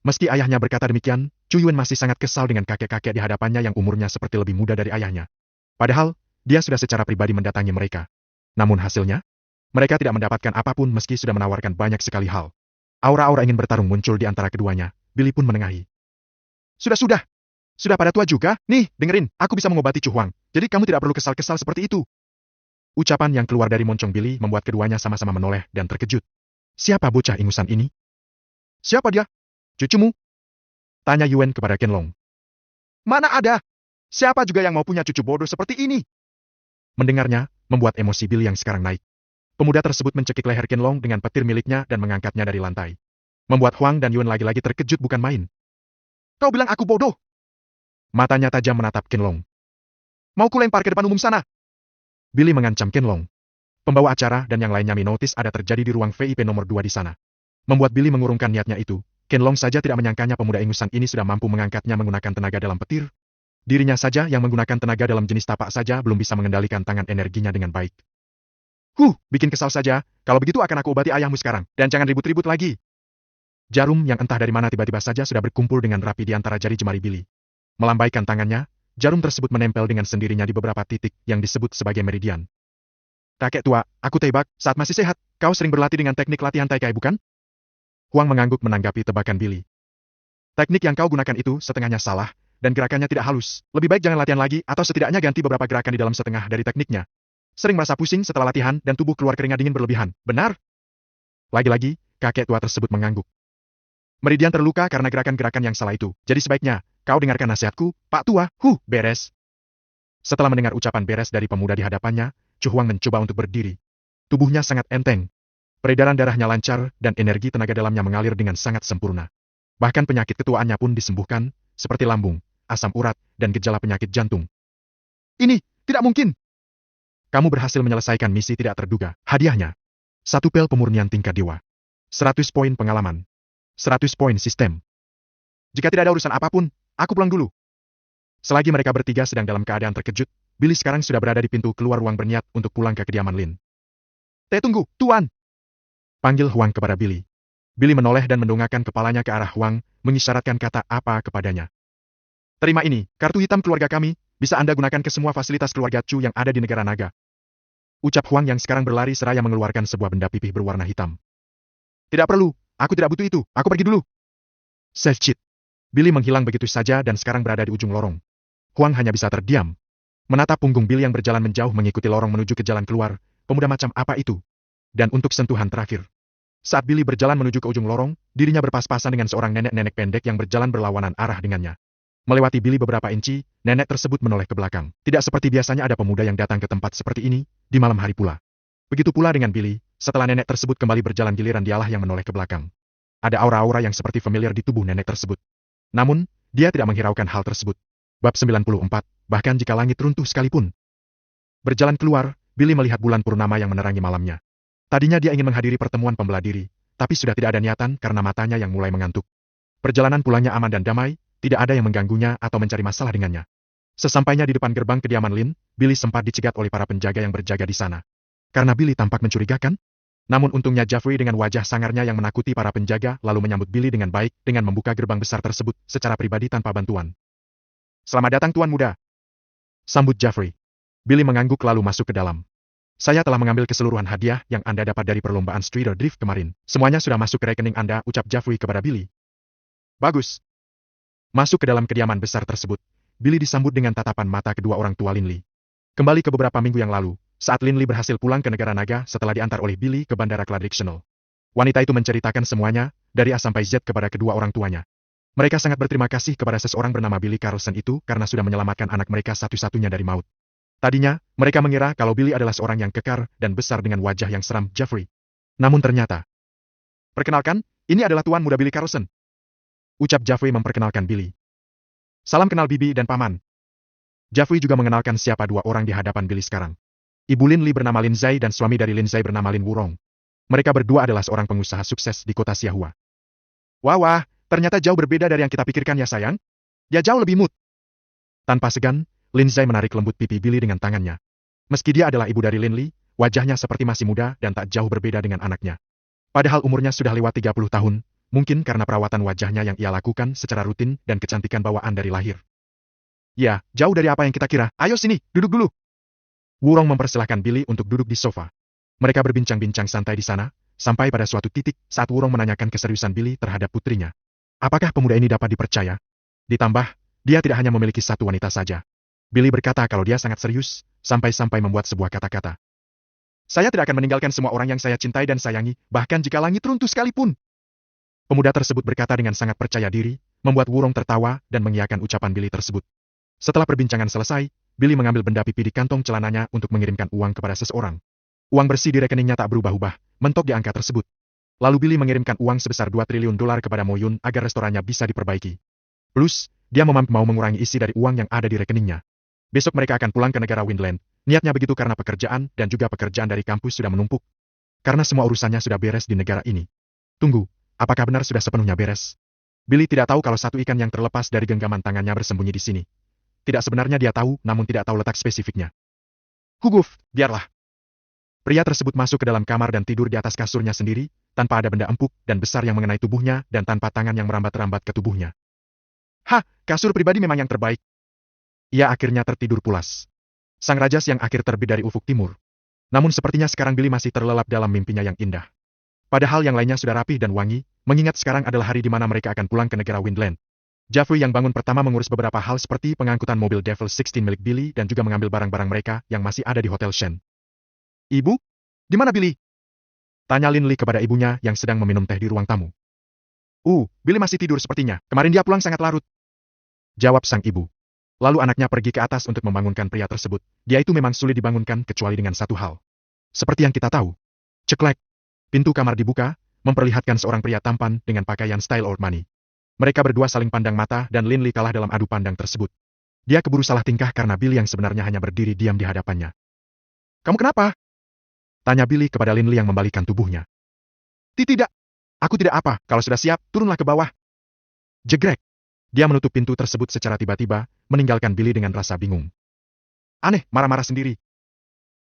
Meski ayahnya berkata demikian, Chu Yuan masih sangat kesal dengan kakek-kakek di hadapannya yang umurnya seperti lebih muda dari ayahnya. Padahal, dia sudah secara pribadi mendatangi mereka. Namun hasilnya, mereka tidak mendapatkan apapun meski sudah menawarkan banyak sekali hal. Aura-aura ingin bertarung muncul di antara keduanya, Billy pun menengahi. Sudah. Sudah pada tua juga, nih, dengerin, aku bisa mengobati Chu Huang, jadi kamu tidak perlu kesal-kesal seperti itu. Ucapan yang keluar dari moncong Billy membuat keduanya sama-sama menoleh dan terkejut. Siapa bocah ingusan ini? Siapa dia? Cucumu? Tanya Yuan kepada Qianlong. Mana ada? Siapa juga yang mau punya cucu bodoh seperti ini? Mendengarnya, membuat emosi Billy yang sekarang naik. Pemuda tersebut mencekik leher Qianlong dengan petir miliknya dan mengangkatnya dari lantai. Membuat Huang dan Yuan lagi-lagi terkejut bukan main. Kau bilang aku bodoh? Matanya tajam menatap Ken Long. Mau ku lempar ke depan umum sana? Billy mengancam Ken Long. Pembawa acara dan yang lainnya menotis ada terjadi di ruang VIP nomor 2 di sana. Membuat Billy mengurungkan niatnya itu, Ken Long saja tidak menyangkanya pemuda ingusan ini sudah mampu mengangkatnya menggunakan tenaga dalam petir. Dirinya saja yang menggunakan tenaga dalam jenis tapak saja belum bisa mengendalikan tangan energinya dengan baik. Bikin kesal saja, kalau begitu akan aku obati ayahmu sekarang, dan jangan ribut-ribut lagi. Jarum yang entah dari mana tiba-tiba saja sudah berkumpul dengan rapi di antara jari jemari Billy. Melambaikan tangannya, jarum tersebut menempel dengan sendirinya di beberapa titik yang disebut sebagai meridian. Kakek tua, aku tebak, saat masih sehat, kau sering berlatih dengan teknik latihan Taikai bukan? Huang mengangguk menanggapi tebakan Billy. Teknik yang kau gunakan itu setengahnya salah, dan gerakannya tidak halus. Lebih baik jangan latihan lagi, atau setidaknya ganti beberapa gerakan di dalam setengah dari tekniknya. Sering merasa pusing setelah latihan dan tubuh keluar keringat dingin berlebihan, benar? Lagi-lagi, kakek tua tersebut mengangguk. Meridian terluka karena gerakan-gerakan yang salah itu, jadi sebaiknya, kau dengarkan nasihatku, Pak Tua, beres. Setelah mendengar ucapan beres dari pemuda di hadapannya, Chu Huang mencoba untuk berdiri. Tubuhnya sangat enteng. Peredaran darahnya lancar dan energi tenaga dalamnya mengalir dengan sangat sempurna. Bahkan penyakit ketuaannya pun disembuhkan, seperti lambung, asam urat, dan gejala penyakit jantung. Ini, tidak mungkin! Kamu berhasil menyelesaikan misi tidak terduga. Hadiahnya. 1 pel pemurnian tingkat dewa. 100 poin pengalaman. 100 poin sistem. Jika tidak ada urusan apapun, aku pulang dulu. Selagi mereka bertiga sedang dalam keadaan terkejut, Billy sekarang sudah berada di pintu keluar ruang berniat untuk pulang ke kediaman Lin. Tunggu, Tuan! Panggil Huang kepada Billy. Billy menoleh dan mendongakkan kepalanya ke arah Huang, mengisyaratkan kata apa kepadanya. Terima ini, kartu hitam keluarga kami, bisa Anda gunakan ke semua fasilitas keluarga Chu yang ada di negara naga. Ucap Huang yang sekarang berlari seraya mengeluarkan sebuah benda pipih berwarna hitam. Tidak perlu, aku tidak butuh itu, aku pergi dulu. Self-cheat. Billy menghilang begitu saja dan sekarang berada di ujung lorong. Huang hanya bisa terdiam. Menatap punggung Billy yang berjalan menjauh mengikuti lorong menuju ke jalan keluar, pemuda macam apa itu? Dan untuk sentuhan terakhir. Saat Billy berjalan menuju ke ujung lorong, dirinya berpas-pasan dengan seorang nenek-nenek pendek yang berjalan berlawanan arah dengannya. Melewati Billy beberapa inci, nenek tersebut menoleh ke belakang. Tidak seperti biasanya ada pemuda yang datang ke tempat seperti ini, di malam hari pula. Begitu pula dengan Billy, setelah nenek tersebut kembali berjalan giliran dialah yang menoleh ke belakang. Ada aura-aura yang seperti familiar di tubuh nenek tersebut. Namun, dia tidak menghiraukan hal tersebut. Bab 94, bahkan jika langit runtuh sekalipun. Berjalan keluar, Billy melihat bulan purnama yang menerangi malamnya. Tadinya dia ingin menghadiri pertemuan pembela diri, tapi sudah tidak ada niatan karena matanya yang mulai mengantuk. Perjalanan pulangnya aman dan damai, tidak ada yang mengganggunya atau mencari masalah dengannya. Sesampainya di depan gerbang kediaman Lin, Billy sempat dicegat oleh para penjaga yang berjaga di sana. Karena Billy tampak mencurigakan, namun untungnya Jeffrey dengan wajah sangarnya yang menakuti para penjaga lalu menyambut Billy dengan baik dengan membuka gerbang besar tersebut secara pribadi tanpa bantuan. Selamat datang Tuan Muda. Sambut Jeffrey. Billy mengangguk lalu masuk ke dalam. Saya telah mengambil keseluruhan hadiah yang Anda dapat dari perlombaan Streeter Drift kemarin. Semuanya sudah masuk ke rekening Anda, ucap Jeffrey kepada Billy. Bagus. Masuk ke dalam kediaman besar tersebut, Billy disambut dengan tatapan mata kedua orang tua Lin Li. Kembali ke beberapa minggu yang lalu, saat Lin Li berhasil pulang ke negara naga setelah diantar oleh Billy ke bandara Cladrictional. Wanita itu menceritakan semuanya, dari A sampai Z kepada kedua orang tuanya. Mereka sangat berterima kasih kepada seseorang bernama Billy Carlson itu karena sudah menyelamatkan anak mereka satu-satunya dari maut. Tadinya, mereka mengira kalau Billy adalah seorang yang kekar dan besar dengan wajah yang seram Jeffrey. Namun ternyata. Perkenalkan, ini adalah Tuan Muda Billy Carlson. Ucap Jeffrey memperkenalkan Billy. Salam kenal Bibi dan Paman. Jeffrey juga mengenalkan siapa dua orang di hadapan Billy sekarang. Ibu Lin Li bernama Lin Zai dan suami dari Lin Zai bernama Lin Wurong. Mereka berdua adalah seorang pengusaha sukses di kota Xiahua. Wah, ternyata jauh berbeda dari yang kita pikirkan ya sayang. Dia jauh lebih mood. Tanpa segan, Lin Zai menarik lembut pipi Billy dengan tangannya. Meski dia adalah ibu dari Lin Li, wajahnya seperti masih muda dan tak jauh berbeda dengan anaknya. Padahal umurnya sudah lewat 30 tahun, mungkin karena perawatan wajahnya yang ia lakukan secara rutin dan kecantikan bawaan dari lahir. Ya, jauh dari apa yang kita kira. Ayo sini, duduk dulu. Wurong mempersilahkan Billy untuk duduk di sofa. Mereka berbincang-bincang santai di sana, sampai pada suatu titik saat Wurong menanyakan keseriusan Billy terhadap putrinya. Apakah pemuda ini dapat dipercaya? Ditambah, dia tidak hanya memiliki satu wanita saja. Billy berkata kalau dia sangat serius, sampai-sampai membuat sebuah kata-kata. Saya tidak akan meninggalkan semua orang yang saya cintai dan sayangi, bahkan jika langit runtuh sekalipun. Pemuda tersebut berkata dengan sangat percaya diri, membuat Wurong tertawa dan mengiyakan ucapan Billy tersebut. Setelah perbincangan selesai, Billy mengambil benda pipi di kantong celananya untuk mengirimkan uang kepada seseorang. Uang bersih di rekeningnya tak berubah-ubah, mentok di angka tersebut. Lalu Billy mengirimkan uang sebesar $2 triliun kepada Mo Yun agar restorannya bisa diperbaiki. Plus, dia mau mengurangi isi dari uang yang ada di rekeningnya. Besok mereka akan pulang ke negara Windland. Niatnya begitu karena pekerjaan dan juga pekerjaan dari kampus sudah menumpuk. Karena semua urusannya sudah beres di negara ini. Tunggu, apakah benar sudah sepenuhnya beres? Billy tidak tahu kalau satu ikan yang terlepas dari genggaman tangannya bersembunyi di sini. Tidak sebenarnya dia tahu, namun tidak tahu letak spesifiknya. Huguf, biarlah. Pria tersebut masuk ke dalam kamar dan tidur di atas kasurnya sendiri, tanpa ada benda empuk dan besar yang mengenai tubuhnya dan tanpa tangan yang merambat-rambat ke tubuhnya. Hah, kasur pribadi memang yang terbaik. Ia akhirnya tertidur pulas. Sang raja siang akhir terbit dari ufuk timur. Namun sepertinya sekarang Billy masih terlelap dalam mimpinya yang indah. Padahal yang lainnya sudah rapih dan wangi, mengingat sekarang adalah hari di mana mereka akan pulang ke negara Windland. Jeffrey yang bangun pertama mengurus beberapa hal seperti pengangkutan mobil Devil 16 milik Billy dan juga mengambil barang-barang mereka yang masih ada di Hotel Shen. Ibu? Di mana Billy? Tanya Lin Li kepada ibunya yang sedang meminum teh di ruang tamu. Billy masih tidur sepertinya. Kemarin dia pulang sangat larut. Jawab sang ibu. Lalu anaknya pergi ke atas untuk membangunkan pria tersebut. Dia itu memang sulit dibangunkan kecuali dengan satu hal. Seperti yang kita tahu. Ceklek. Pintu kamar dibuka, memperlihatkan seorang pria tampan dengan pakaian style old money. Mereka berdua saling pandang mata dan Lin Li kalah dalam adu pandang tersebut. Dia keburu salah tingkah karena Billy yang sebenarnya hanya berdiri diam di hadapannya. Kamu kenapa? Tanya Billy kepada Lin Li yang membalikkan tubuhnya. Tidak. Aku tidak apa, kalau sudah siap, turunlah ke bawah. Jegrek. Dia menutup pintu tersebut secara tiba-tiba, meninggalkan Billy dengan rasa bingung. Aneh, marah-marah sendiri.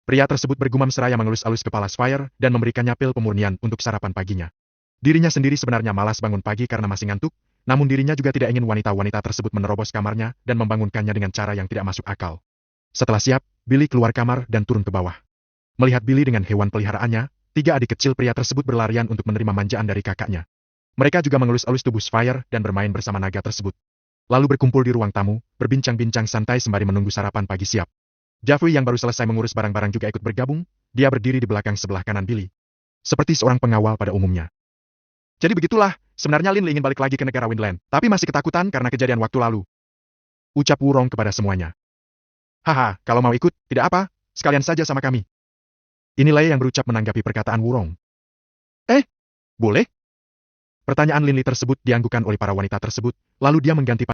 Pria tersebut bergumam seraya mengelus-elus kepala Spire dan memberikannya pil pemurnian untuk sarapan paginya. Dirinya sendiri sebenarnya malas bangun pagi karena masih ngantuk, namun dirinya juga tidak ingin wanita-wanita tersebut menerobos kamarnya dan membangunkannya dengan cara yang tidak masuk akal. Setelah siap, Billy keluar kamar dan turun ke bawah. Melihat Billy dengan hewan peliharaannya, tiga adik kecil pria tersebut berlarian untuk menerima manjaan dari kakaknya. Mereka juga mengelus-elus tubuh Spire dan bermain bersama naga tersebut. Lalu berkumpul di ruang tamu, berbincang-bincang santai sembari menunggu sarapan pagi siap. Jeffrey yang baru selesai mengurus barang-barang juga ikut bergabung, dia berdiri di belakang sebelah kanan Billy. Seperti seorang pengawal pada umumnya. Jadi begitulah, sebenarnya Lin Li ingin balik lagi ke negara Windland, tapi masih ketakutan karena kejadian waktu lalu. Ucap Wurong kepada semuanya. Haha, kalau mau ikut, tidak apa, sekalian saja sama kami. Ini Lei yang berucap menanggapi perkataan Wurong. Boleh? Pertanyaan Lin Li tersebut dianggukan oleh para wanita tersebut, lalu dia mengganti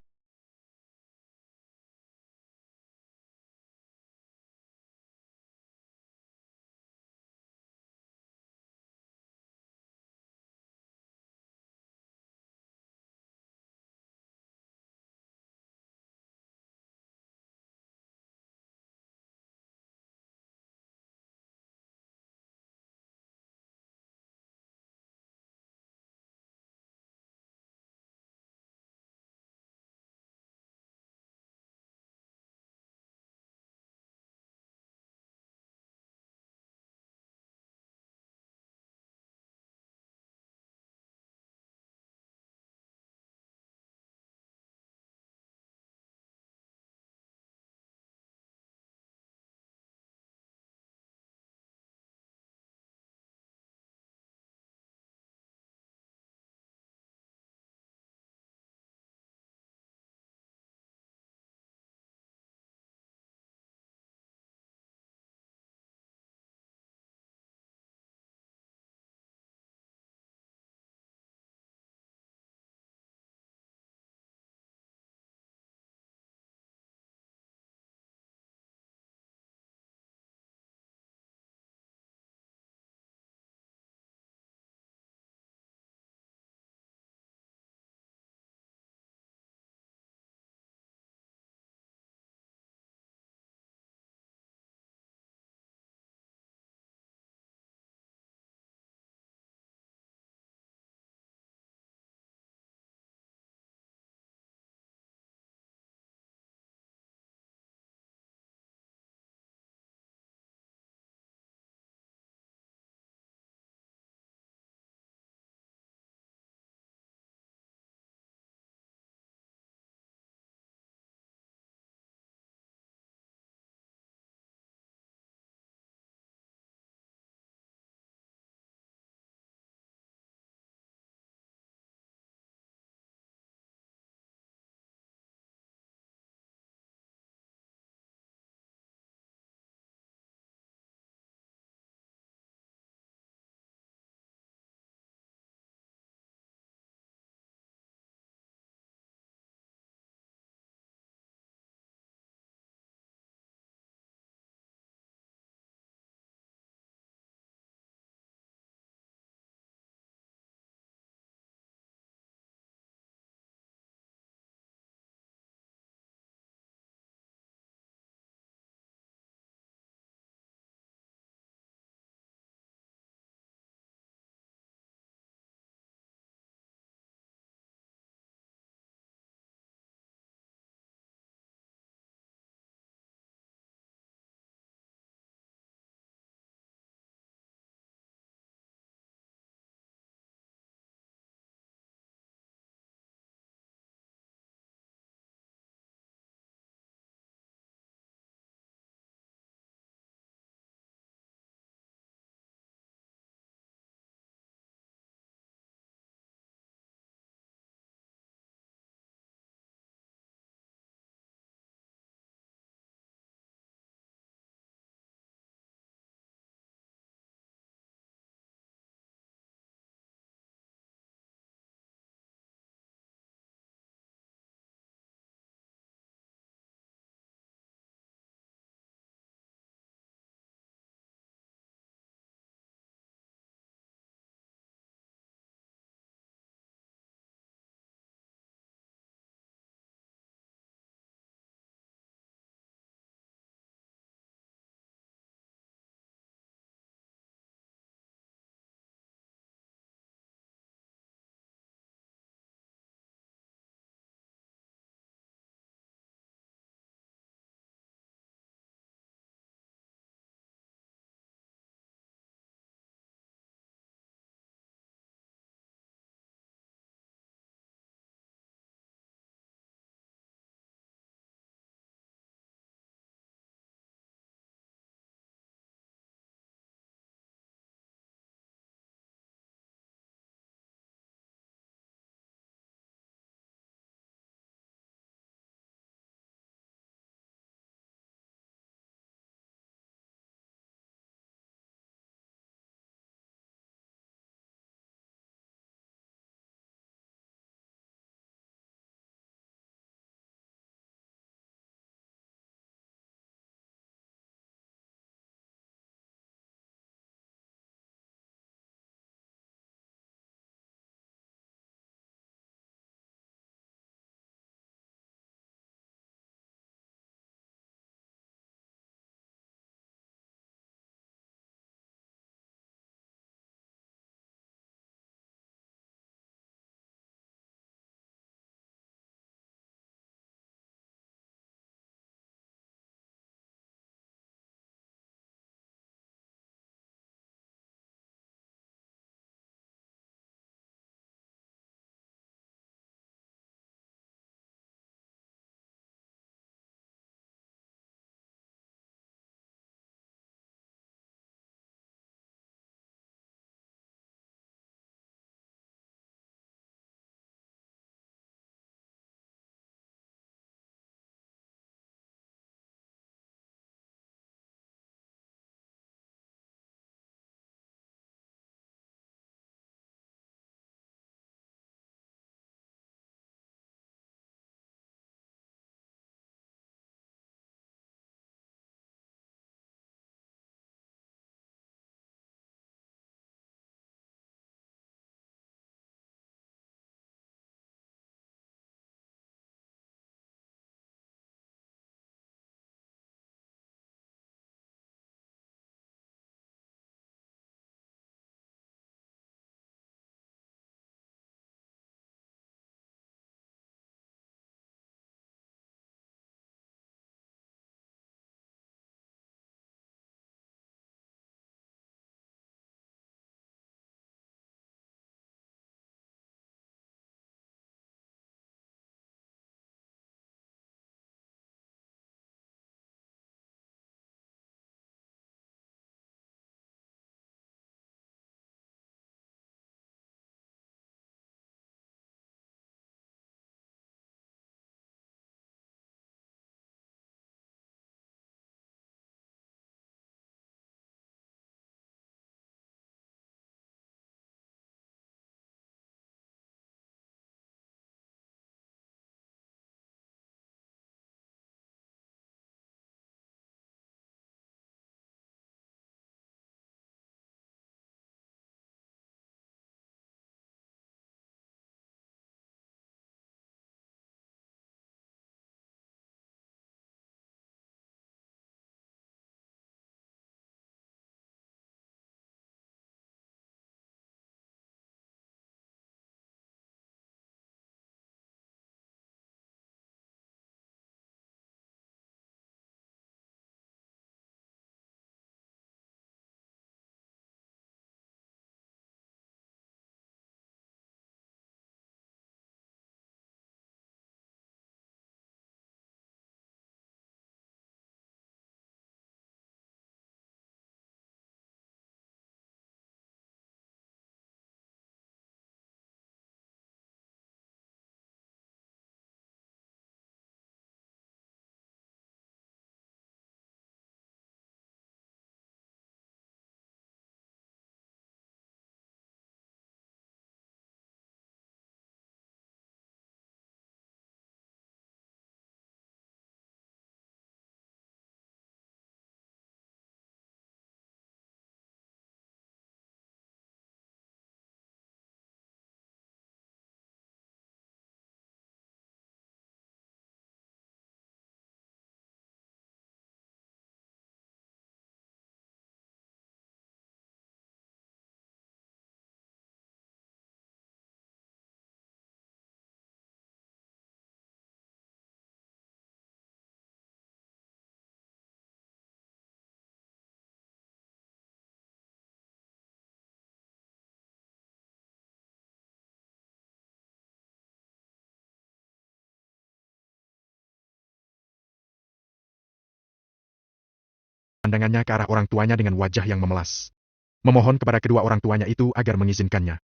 pandangannya ke arah orang tuanya dengan wajah yang memelas. Memohon kepada kedua orang tuanya itu agar mengizinkannya.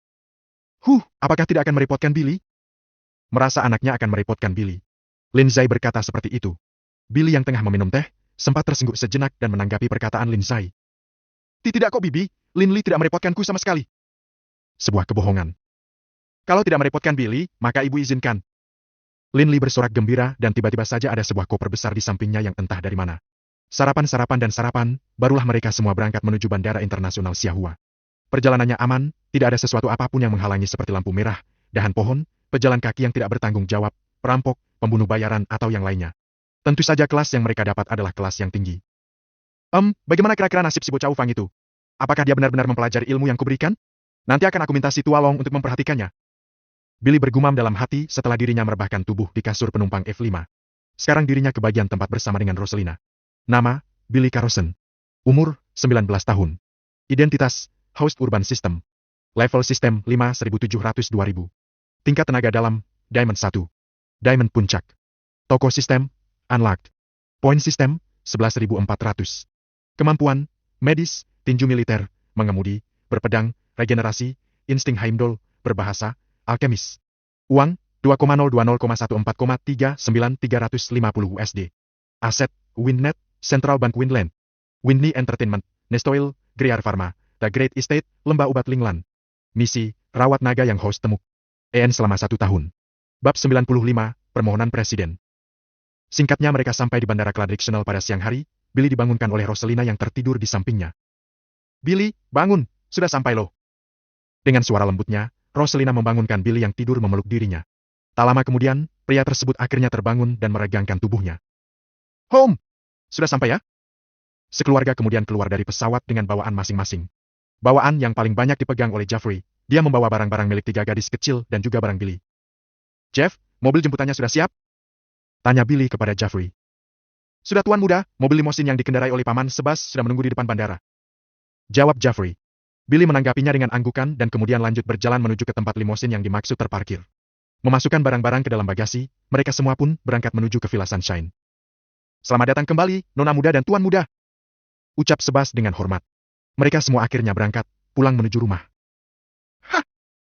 Apakah tidak akan merepotkan Billy? Merasa anaknya akan merepotkan Billy. Lin Zai berkata seperti itu. Billy yang tengah meminum teh, sempat tersengguk sejenak dan menanggapi perkataan Lin Zai. Tidak kok Bibi, Lin Li tidak merepotkanku sama sekali. Sebuah kebohongan. Kalau tidak merepotkan Billy, maka ibu izinkan. Lin Li bersorak gembira dan tiba-tiba saja ada sebuah koper besar di sampingnya yang entah dari mana. Sarapan, barulah mereka semua berangkat menuju Bandara Internasional Xiahua. Perjalanannya aman, tidak ada sesuatu apapun yang menghalangi seperti lampu merah, dahan pohon, pejalan kaki yang tidak bertanggung jawab, perampok, pembunuh bayaran atau yang lainnya. Tentu saja kelas yang mereka dapat adalah kelas yang tinggi. Bagaimana kira-kira nasib si bocah Ufang itu? Apakah dia benar-benar mempelajari ilmu yang kuberikan? Nanti akan aku minta si Tua Long untuk memperhatikannya. Billy bergumam dalam hati setelah dirinya merebahkan tubuh di kasur penumpang F5. Sekarang dirinya ke bagian tempat bersama dengan Roselina. Nama, Billy Carlson. Umur, 19 tahun. Identitas, Host Urban System. Level Sistem 5700-2000. Tingkat tenaga dalam, Diamond 1. Diamond Puncak. Toko Sistem, Unlocked. Poin Sistem, 11.400. Kemampuan, Medis, Tinju Militer, Mengemudi, Berpedang, Regenerasi, Insting Heimdall, Berbahasa, Alkemis. Uang, 2,020,14,39,350 USD. Aset, Windnet, Central Bank Windland. Windney Entertainment, Nestoil, Griar Pharma, The Great Estate, Lembah Ubat Linglan. Misi, rawat naga yang host temuk. EN selama 1 tahun. Bab 95, Permohonan Presiden. Singkatnya mereka sampai di Bandara Cladrixional pada siang hari, Billy dibangunkan oleh Roselina yang tertidur di sampingnya. Billy, bangun, sudah sampai loh. Dengan suara lembutnya, Roselina membangunkan Billy yang tidur memeluk dirinya. Tak lama kemudian, pria tersebut akhirnya terbangun dan meregangkan tubuhnya. Home! Sudah sampai ya? Sekeluarga kemudian keluar dari pesawat dengan bawaan masing-masing. Bawaan yang paling banyak dipegang oleh Jeffrey. Dia membawa barang-barang milik 3 gadis kecil dan juga barang Billy. Jeff, mobil jemputannya sudah siap? Tanya Billy kepada Jeffrey. Sudah tuan muda, mobil limosin yang dikendarai oleh Paman Sebas sudah menunggu di depan bandara. Jawab Jeffrey. Billy menanggapinya dengan anggukan dan kemudian lanjut berjalan menuju ke tempat limosin yang dimaksud terparkir. Memasukkan barang-barang ke dalam bagasi, mereka semua pun berangkat menuju ke Villa Sunshine. Selamat datang kembali, Nona Muda dan Tuan Muda. Ucap Sebas dengan hormat. Mereka semua akhirnya berangkat, pulang menuju rumah.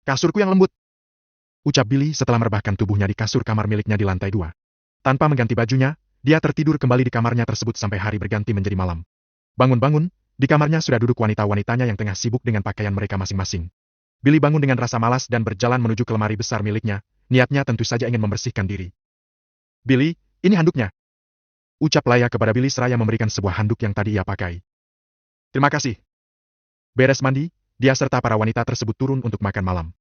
Kasurku yang lembut. Ucap Billy setelah merebahkan tubuhnya di kasur kamar miliknya di lantai 2. Tanpa mengganti bajunya, dia tertidur kembali di kamarnya tersebut sampai hari berganti menjadi malam. Bangun-bangun, di kamarnya sudah duduk wanita-wanitanya yang tengah sibuk dengan pakaian mereka masing-masing. Billy bangun dengan rasa malas dan berjalan menuju ke lemari besar miliknya, niatnya tentu saja ingin membersihkan diri. Billy, ini handuknya. Ucap Laya kepada Billy seraya memberikan sebuah handuk yang tadi ia pakai. Terima kasih. Beres mandi, dia serta para wanita tersebut turun untuk makan malam.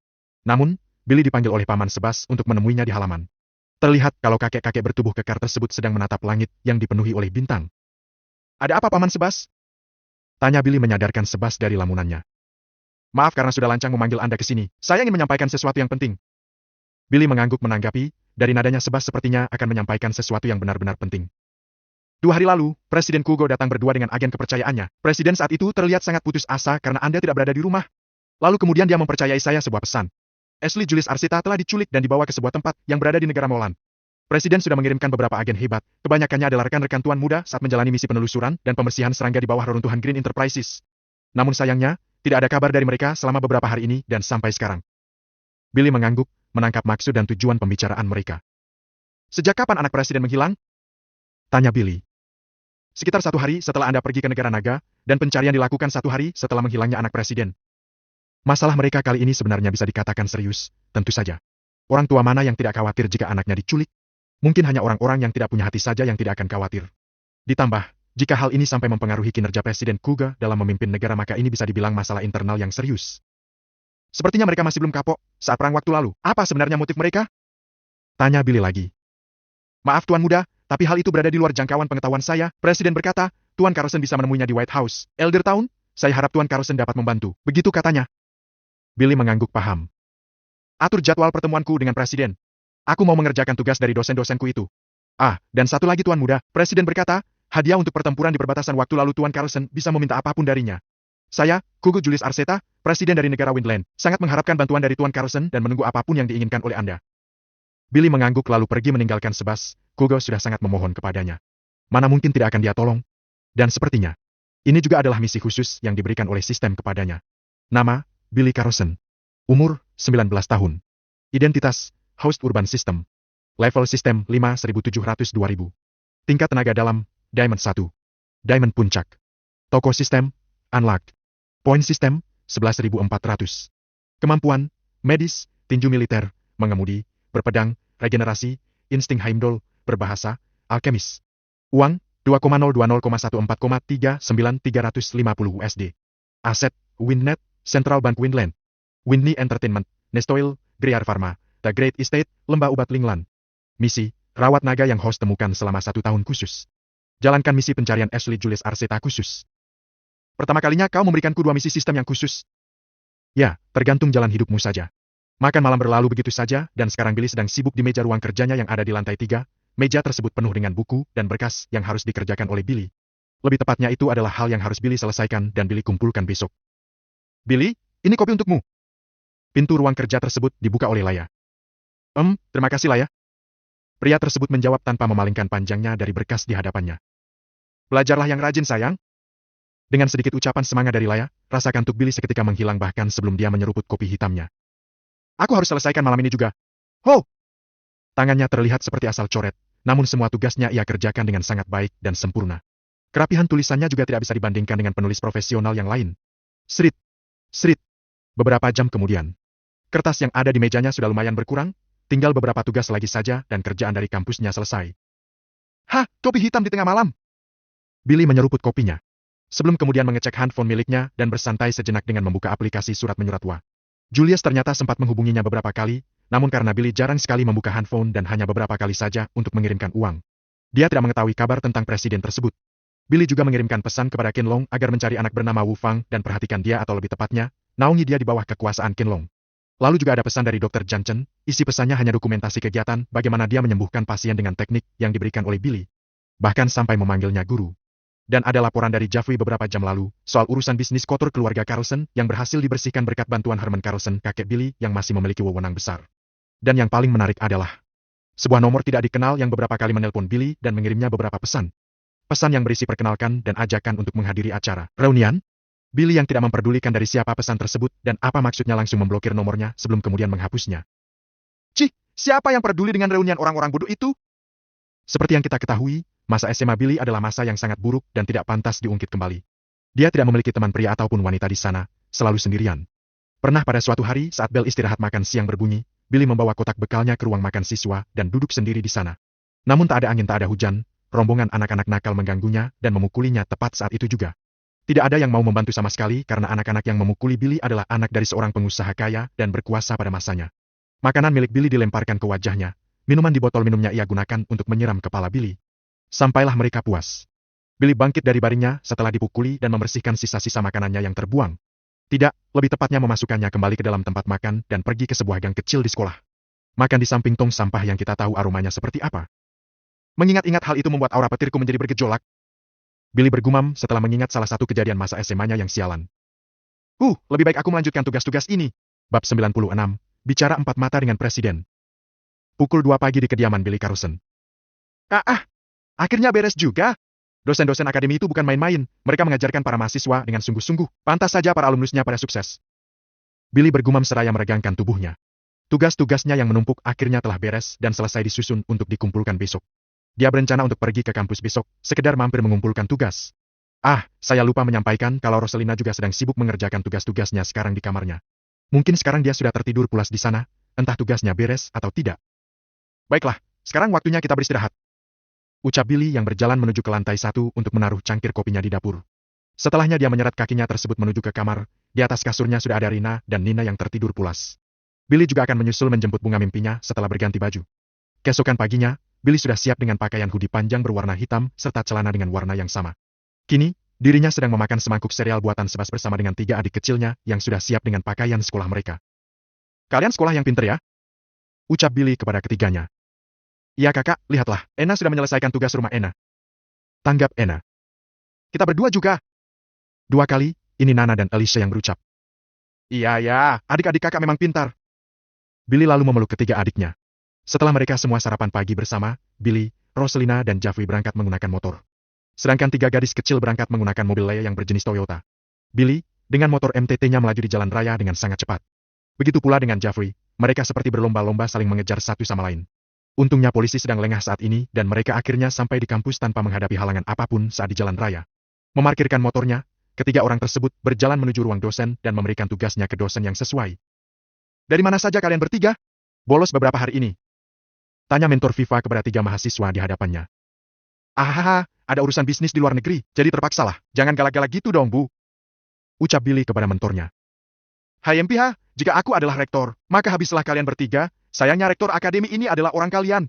Namun, Billy dipanggil oleh Paman Sebas untuk menemuinya di halaman. Terlihat kalau kakek-kakek bertubuh kekar tersebut sedang menatap langit yang dipenuhi oleh bintang. Ada apa Paman Sebas? Tanya Billy menyadarkan Sebas dari lamunannya. Maaf karena sudah lancang memanggil Anda ke sini, saya ingin menyampaikan sesuatu yang penting. Billy mengangguk menanggapi, dari nadanya Sebas sepertinya akan menyampaikan sesuatu yang benar-benar penting. 2 hari lalu, Presiden Kugo datang berdua dengan agen kepercayaannya. Presiden saat itu terlihat sangat putus asa karena Anda tidak berada di rumah. Lalu kemudian dia mempercayai saya sebuah pesan. Ashley Julius Arceta telah diculik dan dibawa ke sebuah tempat yang berada di negara Molan. Presiden sudah mengirimkan beberapa agen hebat, kebanyakannya adalah rekan-rekan Tuan Muda saat menjalani misi penelusuran dan pembersihan serangga di bawah reruntuhan Green Enterprises. Namun sayangnya, tidak ada kabar dari mereka selama beberapa hari ini dan sampai sekarang. Billy mengangguk, menangkap maksud dan tujuan pembicaraan mereka. Sejak kapan anak Presiden menghilang? Tanya Billy. Sekitar 1 hari setelah Anda pergi ke negara naga, dan pencarian dilakukan 1 hari setelah menghilangnya anak Presiden. Masalah mereka kali ini sebenarnya bisa dikatakan serius, tentu saja. Orang tua mana yang tidak khawatir jika anaknya diculik? Mungkin hanya orang-orang yang tidak punya hati saja yang tidak akan khawatir. Ditambah, jika hal ini sampai mempengaruhi kinerja Presiden Kuga dalam memimpin negara maka ini bisa dibilang masalah internal yang serius. Sepertinya mereka masih belum kapok saat perang waktu lalu. Apa sebenarnya motif mereka? Tanya Billy lagi. Maaf Tuan Muda, tapi hal itu berada di luar jangkauan pengetahuan saya. Presiden berkata, Tuan Carlson bisa menemuinya di White House, Eldertown. Saya harap Tuan Carlson dapat membantu. Begitu katanya. Billy mengangguk paham. Atur jadwal pertemuanku dengan Presiden. Aku mau mengerjakan tugas dari dosen-dosenku itu. Dan satu lagi Tuan Muda, Presiden berkata, hadiah untuk pertempuran di perbatasan waktu lalu Tuan Carlson bisa meminta apapun darinya. Saya, Kugo Julius Arceta, Presiden dari negara Windland, sangat mengharapkan bantuan dari Tuan Carlson dan menunggu apapun yang diinginkan oleh Anda. Billy mengangguk lalu pergi meninggalkan Sebas. Kugo sudah sangat memohon kepadanya. Mana mungkin tidak akan dia tolong? Dan sepertinya, Ini juga adalah misi khusus yang diberikan oleh sistem kepadanya. Nama, Billy Carlson. Umur, 19 tahun. Identitas, host urban system. Level sistem 5700-2000. Tingkat tenaga dalam, Diamond 1. Diamond puncak. Toko sistem, unlocked. Poin sistem, 11.400. Kemampuan, medis, tinju militer, mengemudi, berpedang, regenerasi, insting Heimdall, berbahasa, alkemis. Uang, 2,020,14,39350 USD. Aset, Windnet, Central Bank Windland. Windney Entertainment, Nestoil, Greer Pharma, The Great Estate, Lembah Ubat Lingland. Misi, rawat naga yang host temukan selama 1 tahun khusus. Jalankan misi pencarian Ashley Julius Arceta khusus. Pertama kalinya kau memberikanku 2 misi sistem yang khusus. Ya, tergantung jalan hidupmu saja. Makan malam berlalu begitu saja, dan sekarang Billy sedang sibuk di meja ruang kerjanya yang ada di lantai 3. Meja tersebut penuh dengan buku dan berkas yang harus dikerjakan oleh Billy. Lebih tepatnya itu adalah hal yang harus Billy selesaikan dan Billy kumpulkan besok. Billy, ini kopi untukmu. Pintu ruang kerja tersebut dibuka oleh Laya. Terima kasih Laya. Pria tersebut menjawab tanpa memalingkan panjangnya dari berkas di hadapannya. Belajarlah yang rajin sayang. Dengan sedikit ucapan semangat dari Laya, rasa kantuk Billy seketika menghilang bahkan sebelum dia menyeruput kopi hitamnya. Aku harus selesaikan malam ini juga. Ho! Tangannya terlihat seperti asal coret, namun semua tugasnya ia kerjakan dengan sangat baik dan sempurna. Kerapihan tulisannya juga tidak bisa dibandingkan dengan penulis profesional yang lain. Serit. Serit. Beberapa jam kemudian. Kertas yang ada di mejanya sudah lumayan berkurang, tinggal beberapa tugas lagi saja dan kerjaan dari kampusnya selesai. Hah, kopi hitam di tengah malam? Billy menyeruput kopinya. Sebelum kemudian mengecek handphone miliknya dan bersantai sejenak dengan membuka aplikasi surat menyurat WA. Julius ternyata sempat menghubunginya beberapa kali, namun karena Billy jarang sekali membuka handphone dan hanya beberapa kali saja untuk mengirimkan uang. Dia tidak mengetahui kabar tentang presiden tersebut. Billy juga mengirimkan pesan kepada Qinlong agar mencari anak bernama Wu Fang dan perhatikan dia atau lebih tepatnya, naungi dia di bawah kekuasaan Qinlong. Lalu juga ada pesan dari Dr. Jiang Chen, isi pesannya hanya dokumentasi kegiatan bagaimana dia menyembuhkan pasien dengan teknik yang diberikan oleh Billy. Bahkan sampai memanggilnya guru. Dan ada laporan dari Jeffrey beberapa jam lalu, soal urusan bisnis kotor keluarga Carlson yang berhasil dibersihkan berkat bantuan Herman Carlson, kakek Billy yang masih memiliki wewenang besar. Dan yang paling menarik adalah sebuah nomor tidak dikenal yang beberapa kali menelpon Billy dan mengirimnya beberapa pesan. Pesan yang berisi perkenalkan dan ajakan untuk menghadiri acara reunian. Billy yang tidak memperdulikan dari siapa pesan tersebut dan apa maksudnya langsung memblokir nomornya sebelum kemudian menghapusnya. Cih, siapa yang peduli dengan reunian orang-orang bodoh itu? Seperti yang kita ketahui, masa SMA Billy adalah masa yang sangat buruk dan tidak pantas diungkit kembali. Dia tidak memiliki teman pria ataupun wanita di sana, selalu sendirian. Pernah pada suatu hari saat bel istirahat makan siang berbunyi, Billy membawa kotak bekalnya ke ruang makan siswa dan duduk sendiri di sana. Namun tak ada angin tak ada hujan, rombongan anak-anak nakal mengganggunya dan memukulinya tepat saat itu juga. Tidak ada yang mau membantu sama sekali karena anak-anak yang memukuli Billy adalah anak dari seorang pengusaha kaya dan berkuasa pada masanya. Makanan milik Billy dilemparkan ke wajahnya, minuman di botol minumnya ia gunakan untuk menyiram kepala Billy. Sampailah mereka puas. Billy bangkit dari baringnya setelah dipukuli dan membersihkan sisa-sisa makanannya yang terbuang. Tidak, lebih tepatnya memasukkannya kembali ke dalam tempat makan dan pergi ke sebuah gang kecil di sekolah. Makan di samping tong sampah yang kita tahu aromanya seperti apa. Mengingat-ingat hal itu membuat aura petirku menjadi bergejolak. Billy bergumam setelah mengingat salah satu kejadian masa SMA-nya yang sialan. Lebih baik aku melanjutkan tugas-tugas ini. Bab 96, bicara empat mata dengan presiden. Pukul 2 pagi di kediaman Billy Carlson. Akhirnya beres juga. Dosen-dosen akademi itu bukan main-main, mereka mengajarkan para mahasiswa dengan sungguh-sungguh, pantas saja para alumnusnya pada sukses. Billy bergumam seraya meregangkan tubuhnya. Tugas-tugasnya yang menumpuk akhirnya telah beres dan selesai disusun untuk dikumpulkan besok. Dia berencana untuk pergi ke kampus besok, sekedar mampir mengumpulkan tugas. Saya lupa menyampaikan kalau Rosalina juga sedang sibuk mengerjakan tugas-tugasnya sekarang di kamarnya. Mungkin sekarang dia sudah tertidur pulas di sana, entah tugasnya beres atau tidak. Baiklah, sekarang waktunya kita beristirahat. Ucap Billy yang berjalan menuju ke lantai 1 untuk menaruh cangkir kopinya di dapur. Setelahnya dia menyeret kakinya tersebut menuju ke kamar, di atas kasurnya sudah ada Rina dan Nina yang tertidur pulas. Billy juga akan menyusul menjemput bunga mimpinya setelah berganti baju. Keesokan paginya, Billy sudah siap dengan pakaian hoodie panjang berwarna hitam serta celana dengan warna yang sama. Kini, dirinya sedang memakan semangkuk sereal buatan Sebas bersama dengan 3 adik kecilnya yang sudah siap dengan pakaian sekolah mereka. Kalian sekolah yang pinter ya? Ucap Billy kepada ketiganya. Iya kakak, lihatlah, Ena sudah menyelesaikan tugas rumah Ena. Tanggap Ena. Kita berdua juga. 2 kali, ini Nana dan Alicia yang berucap. Iya, adik-adik kakak memang pintar. Billy lalu memeluk ketiga adiknya. Setelah mereka semua sarapan pagi bersama, Billy, Rosalina dan Jeffrey berangkat menggunakan motor. Sedangkan 3 gadis kecil berangkat menggunakan mobil Leia yang berjenis Toyota. Billy, dengan motor MTT-nya melaju di jalan raya dengan sangat cepat. Begitu pula dengan Jeffrey, mereka seperti berlomba-lomba saling mengejar satu sama lain. Untungnya polisi sedang lengah saat ini dan mereka akhirnya sampai di kampus tanpa menghadapi halangan apapun saat di jalan raya. Memarkirkan motornya, ketiga orang tersebut berjalan menuju ruang dosen dan memberikan tugasnya ke dosen yang sesuai. Dari mana saja kalian bertiga? Bolos beberapa hari ini. Tanya mentor Viva kepada 3 mahasiswa di hadapannya. Ahaha, ada urusan bisnis di luar negeri, jadi terpaksalah. Jangan galak-galak gitu dong, Bu. Ucap Billy kepada mentornya. Hai MPH, jika aku adalah rektor, maka habislah kalian bertiga. Sayangnya rektor akademi ini adalah orang kalian.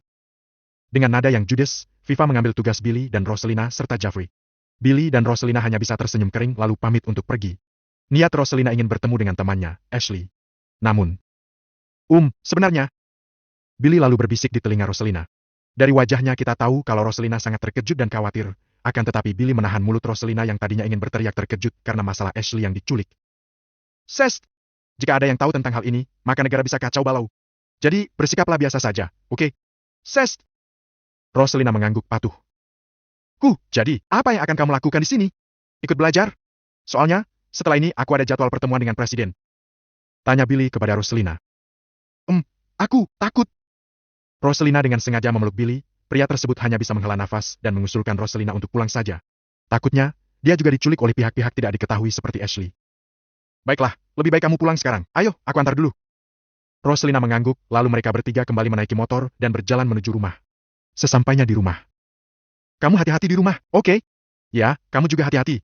Dengan nada yang judes, Viva mengambil tugas Billy dan Roselina serta Jeffrey. Billy dan Roselina hanya bisa tersenyum kering lalu pamit untuk pergi. Niat Roselina ingin bertemu dengan temannya, Ashley. Namun, sebenarnya, Billy lalu berbisik di telinga Roselina. Dari wajahnya kita tahu kalau Roselina sangat terkejut dan khawatir, akan tetapi Billy menahan mulut Roselina yang tadinya ingin berteriak terkejut karena masalah Ashley yang diculik. Sest! Jika ada yang tahu tentang hal ini, maka negara bisa kacau balau. Jadi, bersikaplah biasa saja, oke? Sest! Roselina mengangguk patuh. Jadi, apa yang akan kamu lakukan di sini? Ikut belajar? Soalnya, setelah ini aku ada jadwal pertemuan dengan presiden. Tanya Billy kepada Roselina. Aku takut. Roselina dengan sengaja memeluk Billy, pria tersebut hanya bisa menghela nafas dan mengusulkan Roselina untuk pulang saja. Takutnya, dia juga diculik oleh pihak-pihak tidak diketahui seperti Ashley. Baiklah, lebih baik kamu pulang sekarang. Ayo, aku antar dulu. Roselina mengangguk, lalu mereka bertiga kembali menaiki motor dan berjalan menuju rumah. Sesampainya di rumah. Kamu hati-hati di rumah, oke? Ya, kamu juga hati-hati.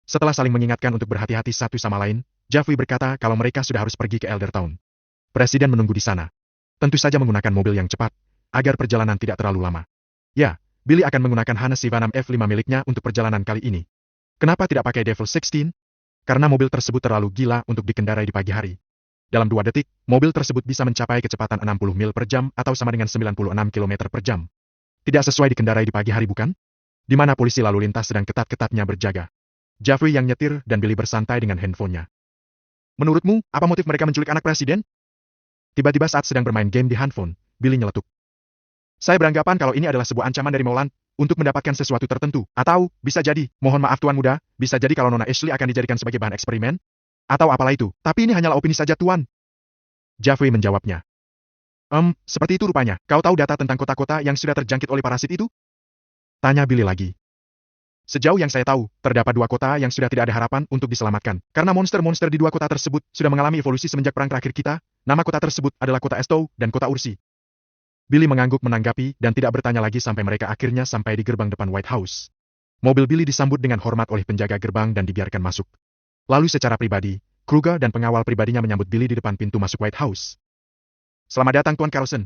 Setelah saling mengingatkan untuk berhati-hati satu sama lain, Jeffrey berkata kalau mereka sudah harus pergi ke Eldertown. Presiden menunggu di sana. Tentu saja menggunakan mobil yang cepat, agar perjalanan tidak terlalu lama. Ya, Billy akan menggunakan Hannes Sivanam F5 miliknya untuk perjalanan kali ini. Kenapa tidak pakai Devil 16? Karena mobil tersebut terlalu gila untuk dikendarai di pagi hari. Dalam 2 detik, mobil tersebut bisa mencapai kecepatan 60 mil per jam atau sama dengan 96 km per jam. Tidak sesuai dikendarai di pagi hari bukan? Di mana polisi lalu lintas sedang ketat-ketatnya berjaga. Jeffrey yang nyetir dan Billy bersantai dengan handphonenya. Menurutmu, apa motif mereka menculik anak presiden? Tiba-tiba saat sedang bermain game di handphone, Billy nyeletuk. Saya beranggapan kalau ini adalah sebuah ancaman dari Molan untuk mendapatkan sesuatu tertentu. Atau, bisa jadi, mohon maaf Tuan Muda, bisa jadi kalau Nona Ashley akan dijadikan sebagai bahan eksperimen? Atau apalah itu, tapi ini hanyalah opini saja Tuan. Jeffrey menjawabnya. Seperti itu rupanya. Kau tahu data tentang kota-kota yang sudah terjangkit oleh parasit itu? Tanya Billy lagi. Sejauh yang saya tahu, terdapat 2 kota yang sudah tidak ada harapan untuk diselamatkan. Karena monster-monster di 2 kota tersebut sudah mengalami evolusi semenjak perang terakhir kita. Nama kota tersebut adalah kota Estow dan kota Ursi. Billy mengangguk menanggapi dan tidak bertanya lagi sampai mereka akhirnya sampai di gerbang depan White House. Mobil Billy disambut dengan hormat oleh penjaga gerbang dan dibiarkan masuk. Lalu secara pribadi, Kruger dan pengawal pribadinya menyambut Billy di depan pintu masuk White House. Selamat datang Tuan Carlson.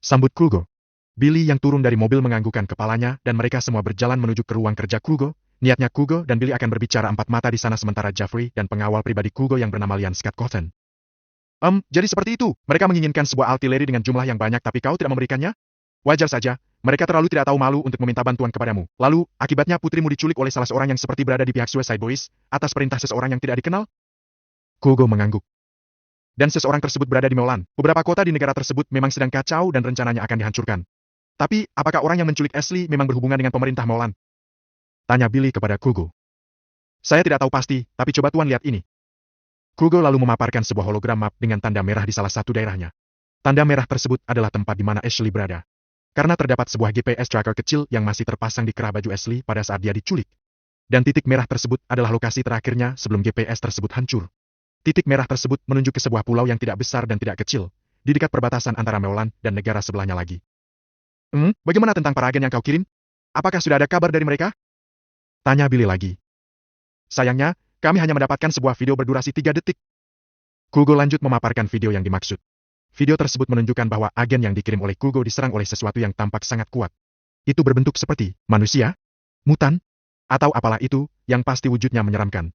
Sambut Kruger. Billy yang turun dari mobil menganggukkan kepalanya dan mereka semua berjalan menuju ke ruang kerja Kruger. Niatnya Kruger dan Billy akan berbicara 4 mata di sana sementara Jeffrey dan pengawal pribadi Kruger yang bernama Lian Scott Cotton. Jadi seperti itu, mereka menginginkan sebuah artileri dengan jumlah yang banyak tapi kau tidak memberikannya? Wajar saja, mereka terlalu tidak tahu malu untuk meminta bantuan kepadamu. Lalu, akibatnya putrimu diculik oleh salah seorang yang seperti berada di pihak Suicide Boys, atas perintah seseorang yang tidak dikenal? Kruger mengangguk. Dan seseorang tersebut berada di Molan. Beberapa kota di negara tersebut memang sedang kacau dan rencananya akan dihancurkan. Tapi, apakah orang yang menculik Ashley memang berhubungan dengan pemerintah Molan? Tanya Billy kepada Kruger. Saya tidak tahu pasti, tapi coba Tuan lihat ini. Kruger lalu memaparkan sebuah hologram map dengan tanda merah di salah satu daerahnya. Tanda merah tersebut adalah tempat di mana Ashley berada. Karena terdapat sebuah GPS tracker kecil yang masih terpasang di kerah baju Ashley pada saat dia diculik. Dan titik merah tersebut adalah lokasi terakhirnya sebelum GPS tersebut hancur. Titik merah tersebut menunjuk ke sebuah pulau yang tidak besar dan tidak kecil, di dekat perbatasan antara Molan dan negara sebelahnya lagi. Bagaimana tentang para agen yang kau kirim? Apakah sudah ada kabar dari mereka? Tanya Billy lagi. Sayangnya, kami hanya mendapatkan sebuah video berdurasi 3 detik. Kruger lanjut memaparkan video yang dimaksud. Video tersebut menunjukkan bahwa agen yang dikirim oleh Kruger diserang oleh sesuatu yang tampak sangat kuat. Itu berbentuk seperti manusia, mutan, atau apalah itu, yang pasti wujudnya menyeramkan.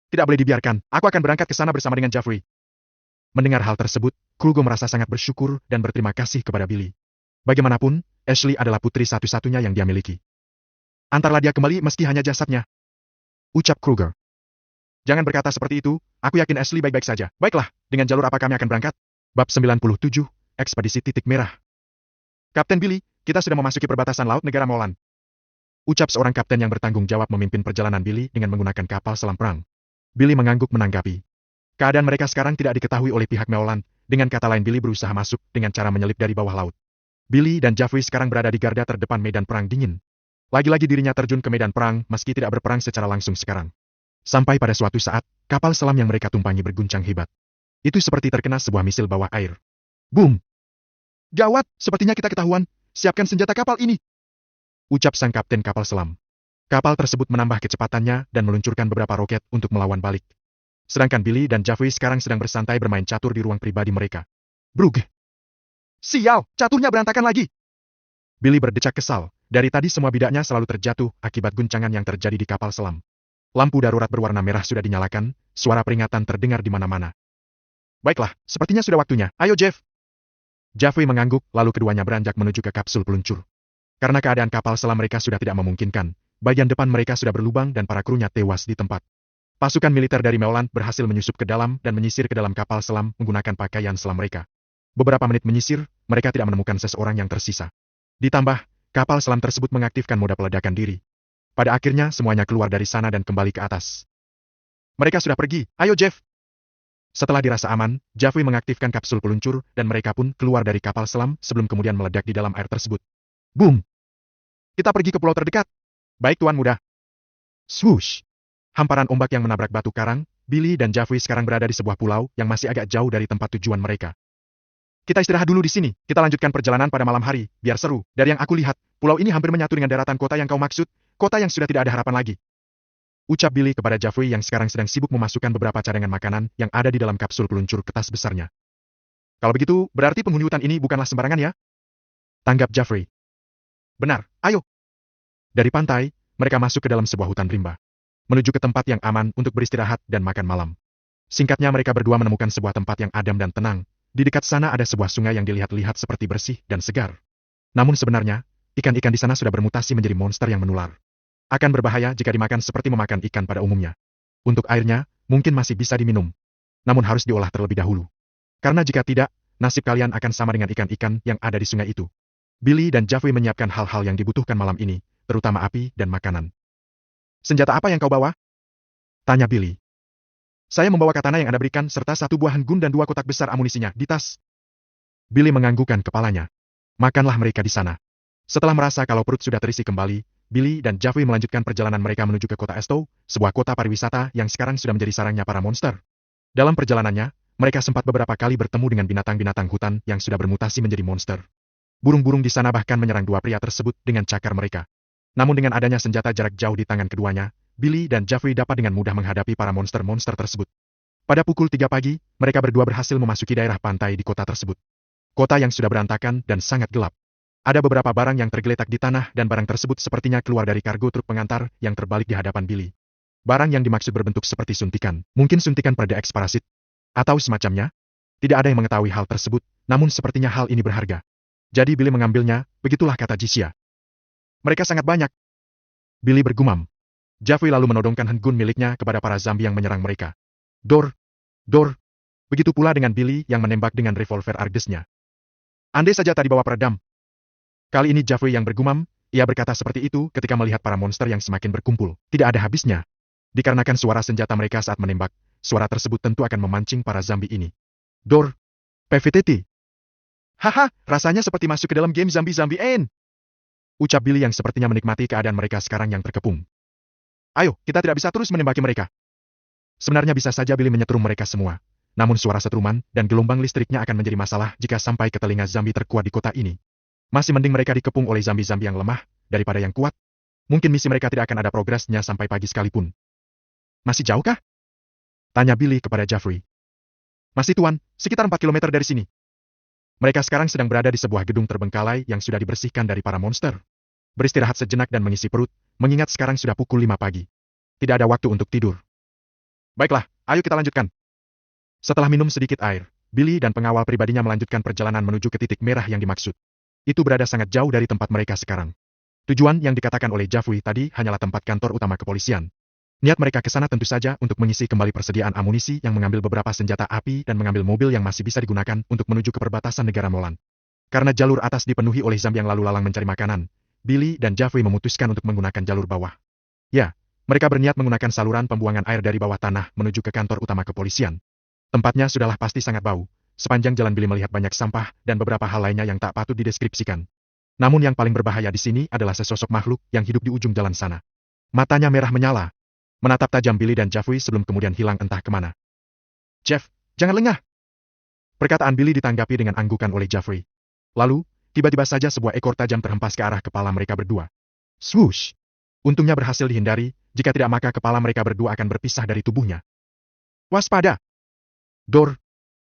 Tidak boleh dibiarkan, aku akan berangkat ke sana bersama dengan Jeffrey. Mendengar hal tersebut, Kruger merasa sangat bersyukur dan berterima kasih kepada Billy. Bagaimanapun, Ashley adalah putri satu-satunya yang dia miliki. Antarlah dia kembali meski hanya jasadnya. Ucap Kruger. Jangan berkata seperti itu, aku yakin Ashley baik-baik saja. Baiklah, dengan jalur apa kami akan berangkat? Bab 97, Ekspedisi Titik Merah. Kapten Billy, kita sudah memasuki perbatasan laut negara Molan. Ucap seorang kapten yang bertanggung jawab memimpin perjalanan Billy dengan menggunakan kapal selam perang. Billy mengangguk menanggapi. Keadaan mereka sekarang tidak diketahui oleh pihak Meoland, dengan kata lain Billy berusaha masuk dengan cara menyelip dari bawah laut. Billy dan Jeffrey sekarang berada di garda terdepan medan perang dingin. Lagi-lagi dirinya terjun ke medan perang meski tidak berperang secara langsung sekarang. Sampai pada suatu saat, kapal selam yang mereka tumpangi berguncang hebat. Itu seperti terkena sebuah misil bawah air. Boom! Gawat, sepertinya kita ketahuan. Siapkan senjata kapal ini. Ucap sang kapten kapal selam. Kapal tersebut menambah kecepatannya dan meluncurkan beberapa roket untuk melawan balik. Sedangkan Billy dan Jeffrey sekarang sedang bersantai bermain catur di ruang pribadi mereka. Brug! Sial, caturnya berantakan lagi. Billy berdecak kesal. Dari tadi semua bidaknya selalu terjatuh akibat guncangan yang terjadi di kapal selam. Lampu darurat berwarna merah sudah dinyalakan, suara peringatan terdengar di mana-mana. Baiklah, sepertinya sudah waktunya. Ayo Jeff! Jeffrey mengangguk, lalu keduanya beranjak menuju ke kapsul peluncur. Karena keadaan kapal selam mereka sudah tidak memungkinkan, bagian depan mereka sudah berlubang dan para krunya tewas di tempat. Pasukan militer dari Meoland berhasil menyusup ke dalam dan menyisir ke dalam kapal selam menggunakan pakaian selam mereka. Beberapa menit menyisir, mereka tidak menemukan seseorang yang tersisa. Ditambah, kapal selam tersebut mengaktifkan mode peledakan diri. Pada akhirnya semuanya keluar dari sana dan kembali ke atas. Mereka sudah pergi, ayo Jeff! Setelah dirasa aman, Jeffrey mengaktifkan kapsul peluncur dan mereka pun keluar dari kapal selam sebelum kemudian meledak di dalam air tersebut. Boom! Kita pergi ke pulau terdekat. Baik Tuan Muda. Swoosh! Hamparan ombak yang menabrak batu karang, Billy dan Jeffrey sekarang berada di sebuah pulau yang masih agak jauh dari tempat tujuan mereka. Kita istirahat dulu di sini, kita lanjutkan perjalanan pada malam hari, biar seru. Dari yang aku lihat, pulau ini hampir menyatu dengan daratan kota yang kau maksud, kota yang sudah tidak ada harapan lagi. Ucap Billy kepada Jeffrey yang sekarang sedang sibuk memasukkan beberapa cadangan makanan yang ada di dalam kapsul peluncur ke tas besarnya. Kalau begitu, berarti penghuni hutan ini bukanlah sembarangan ya? Tanggap Jeffrey. Benar, ayo. Dari pantai, mereka masuk ke dalam sebuah hutan rimba. Menuju ke tempat yang aman untuk beristirahat dan makan malam. Singkatnya mereka berdua menemukan sebuah tempat yang adem dan tenang. Di dekat sana ada sebuah sungai yang dilihat-lihat seperti bersih dan segar. Namun sebenarnya, ikan-ikan di sana sudah bermutasi menjadi monster yang menular. Akan berbahaya jika dimakan seperti memakan ikan pada umumnya. Untuk airnya, mungkin masih bisa diminum. Namun harus diolah terlebih dahulu. Karena jika tidak, nasib kalian akan sama dengan ikan-ikan yang ada di sungai itu. Billy dan Jeffrey menyiapkan hal-hal yang dibutuhkan malam ini, terutama api dan makanan. Senjata apa yang kau bawa? Tanya Billy. Saya membawa katana yang Anda berikan serta satu buah gun dan 2 kotak besar amunisinya di tas. Billy menganggukkan kepalanya. Makanlah mereka di sana. Setelah merasa kalau perut sudah terisi kembali, Billy dan Jeffrey melanjutkan perjalanan mereka menuju ke kota Estow, sebuah kota pariwisata yang sekarang sudah menjadi sarangnya para monster. Dalam perjalanannya, mereka sempat beberapa kali bertemu dengan binatang-binatang hutan yang sudah bermutasi menjadi monster. Burung-burung di sana bahkan menyerang 2 pria tersebut dengan cakar mereka. Namun dengan adanya senjata jarak jauh di tangan keduanya, Billy dan Jeffrey dapat dengan mudah menghadapi para monster-monster tersebut. Pada pukul 3 pagi, mereka berdua berhasil memasuki daerah pantai di kota tersebut. Kota yang sudah berantakan dan sangat gelap. Ada beberapa barang yang tergeletak di tanah dan barang tersebut sepertinya keluar dari kargo truk pengantar yang terbalik di hadapan Billy. Barang yang dimaksud berbentuk seperti suntikan, mungkin suntikan pada eks parasit, atau semacamnya. Tidak ada yang mengetahui hal tersebut, namun sepertinya hal ini berharga. Jadi Billy mengambilnya, begitulah kata Jisia. Mereka sangat banyak. Billy bergumam. Jeffrey lalu menodongkan handgun miliknya kepada para zombie yang menyerang mereka. Dor! Dor! Begitu pula dengan Billy yang menembak dengan revolver Argus-nya. Andai saja tadi bawa peredam. Kali ini Jeffrey yang bergumam, ia berkata seperti itu ketika melihat para monster yang semakin berkumpul. Tidak ada habisnya. Dikarenakan suara senjata mereka saat menembak, suara tersebut tentu akan memancing para zombie ini. Dor! PVTT! Haha, rasanya seperti masuk ke dalam game zombie-zombie N. Ucap Billy yang sepertinya menikmati keadaan mereka sekarang yang terkepung. Ayo, kita tidak bisa terus menembaki mereka. Sebenarnya bisa saja Billy menyetrum mereka semua. Namun suara setruman dan gelombang listriknya akan menjadi masalah jika sampai ke telinga zombie terkuat di kota ini. Masih mending mereka dikepung oleh zombie-zombie yang lemah, daripada yang kuat. Mungkin misi mereka tidak akan ada progresnya sampai pagi sekalipun. Masih jauh kah? Tanya Billy kepada Jeffrey. Masih Tuan, sekitar 4 kilometer dari sini. Mereka sekarang sedang berada di sebuah gedung terbengkalai yang sudah dibersihkan dari para monster. Beristirahat sejenak dan mengisi perut, mengingat sekarang sudah pukul 5 pagi. Tidak ada waktu untuk tidur. Baiklah, ayo kita lanjutkan. Setelah minum sedikit air, Billy dan pengawal pribadinya melanjutkan perjalanan menuju ke titik merah yang dimaksud. Itu berada sangat jauh dari tempat mereka sekarang. Tujuan yang dikatakan oleh Jeffrey tadi hanyalah tempat kantor utama kepolisian. Niat mereka ke sana tentu saja untuk mengisi kembali persediaan amunisi yang mengambil beberapa senjata api dan mengambil mobil yang masih bisa digunakan untuk menuju ke perbatasan negara Molan. Karena jalur atas dipenuhi oleh zombie yang lalu lalang mencari makanan, Billy dan Jeffrey memutuskan untuk menggunakan jalur bawah. Ya, mereka berniat menggunakan saluran pembuangan air dari bawah tanah menuju ke kantor utama kepolisian. Tempatnya sudahlah pasti sangat bau. Sepanjang jalan Billy melihat banyak sampah dan beberapa hal lainnya yang tak patut dideskripsikan. Namun yang paling berbahaya di sini adalah sesosok makhluk yang hidup di ujung jalan sana. Matanya merah menyala, menatap tajam Billy dan Jeffrey sebelum kemudian hilang entah kemana. Jeff, jangan lengah. Perkataan Billy ditanggapi dengan anggukan oleh Jeffrey. Lalu, tiba-tiba saja sebuah ekor tajam terhempas ke arah kepala mereka berdua. Swoosh! Untungnya berhasil dihindari, jika tidak maka kepala mereka berdua akan berpisah dari tubuhnya. Waspada! Dor!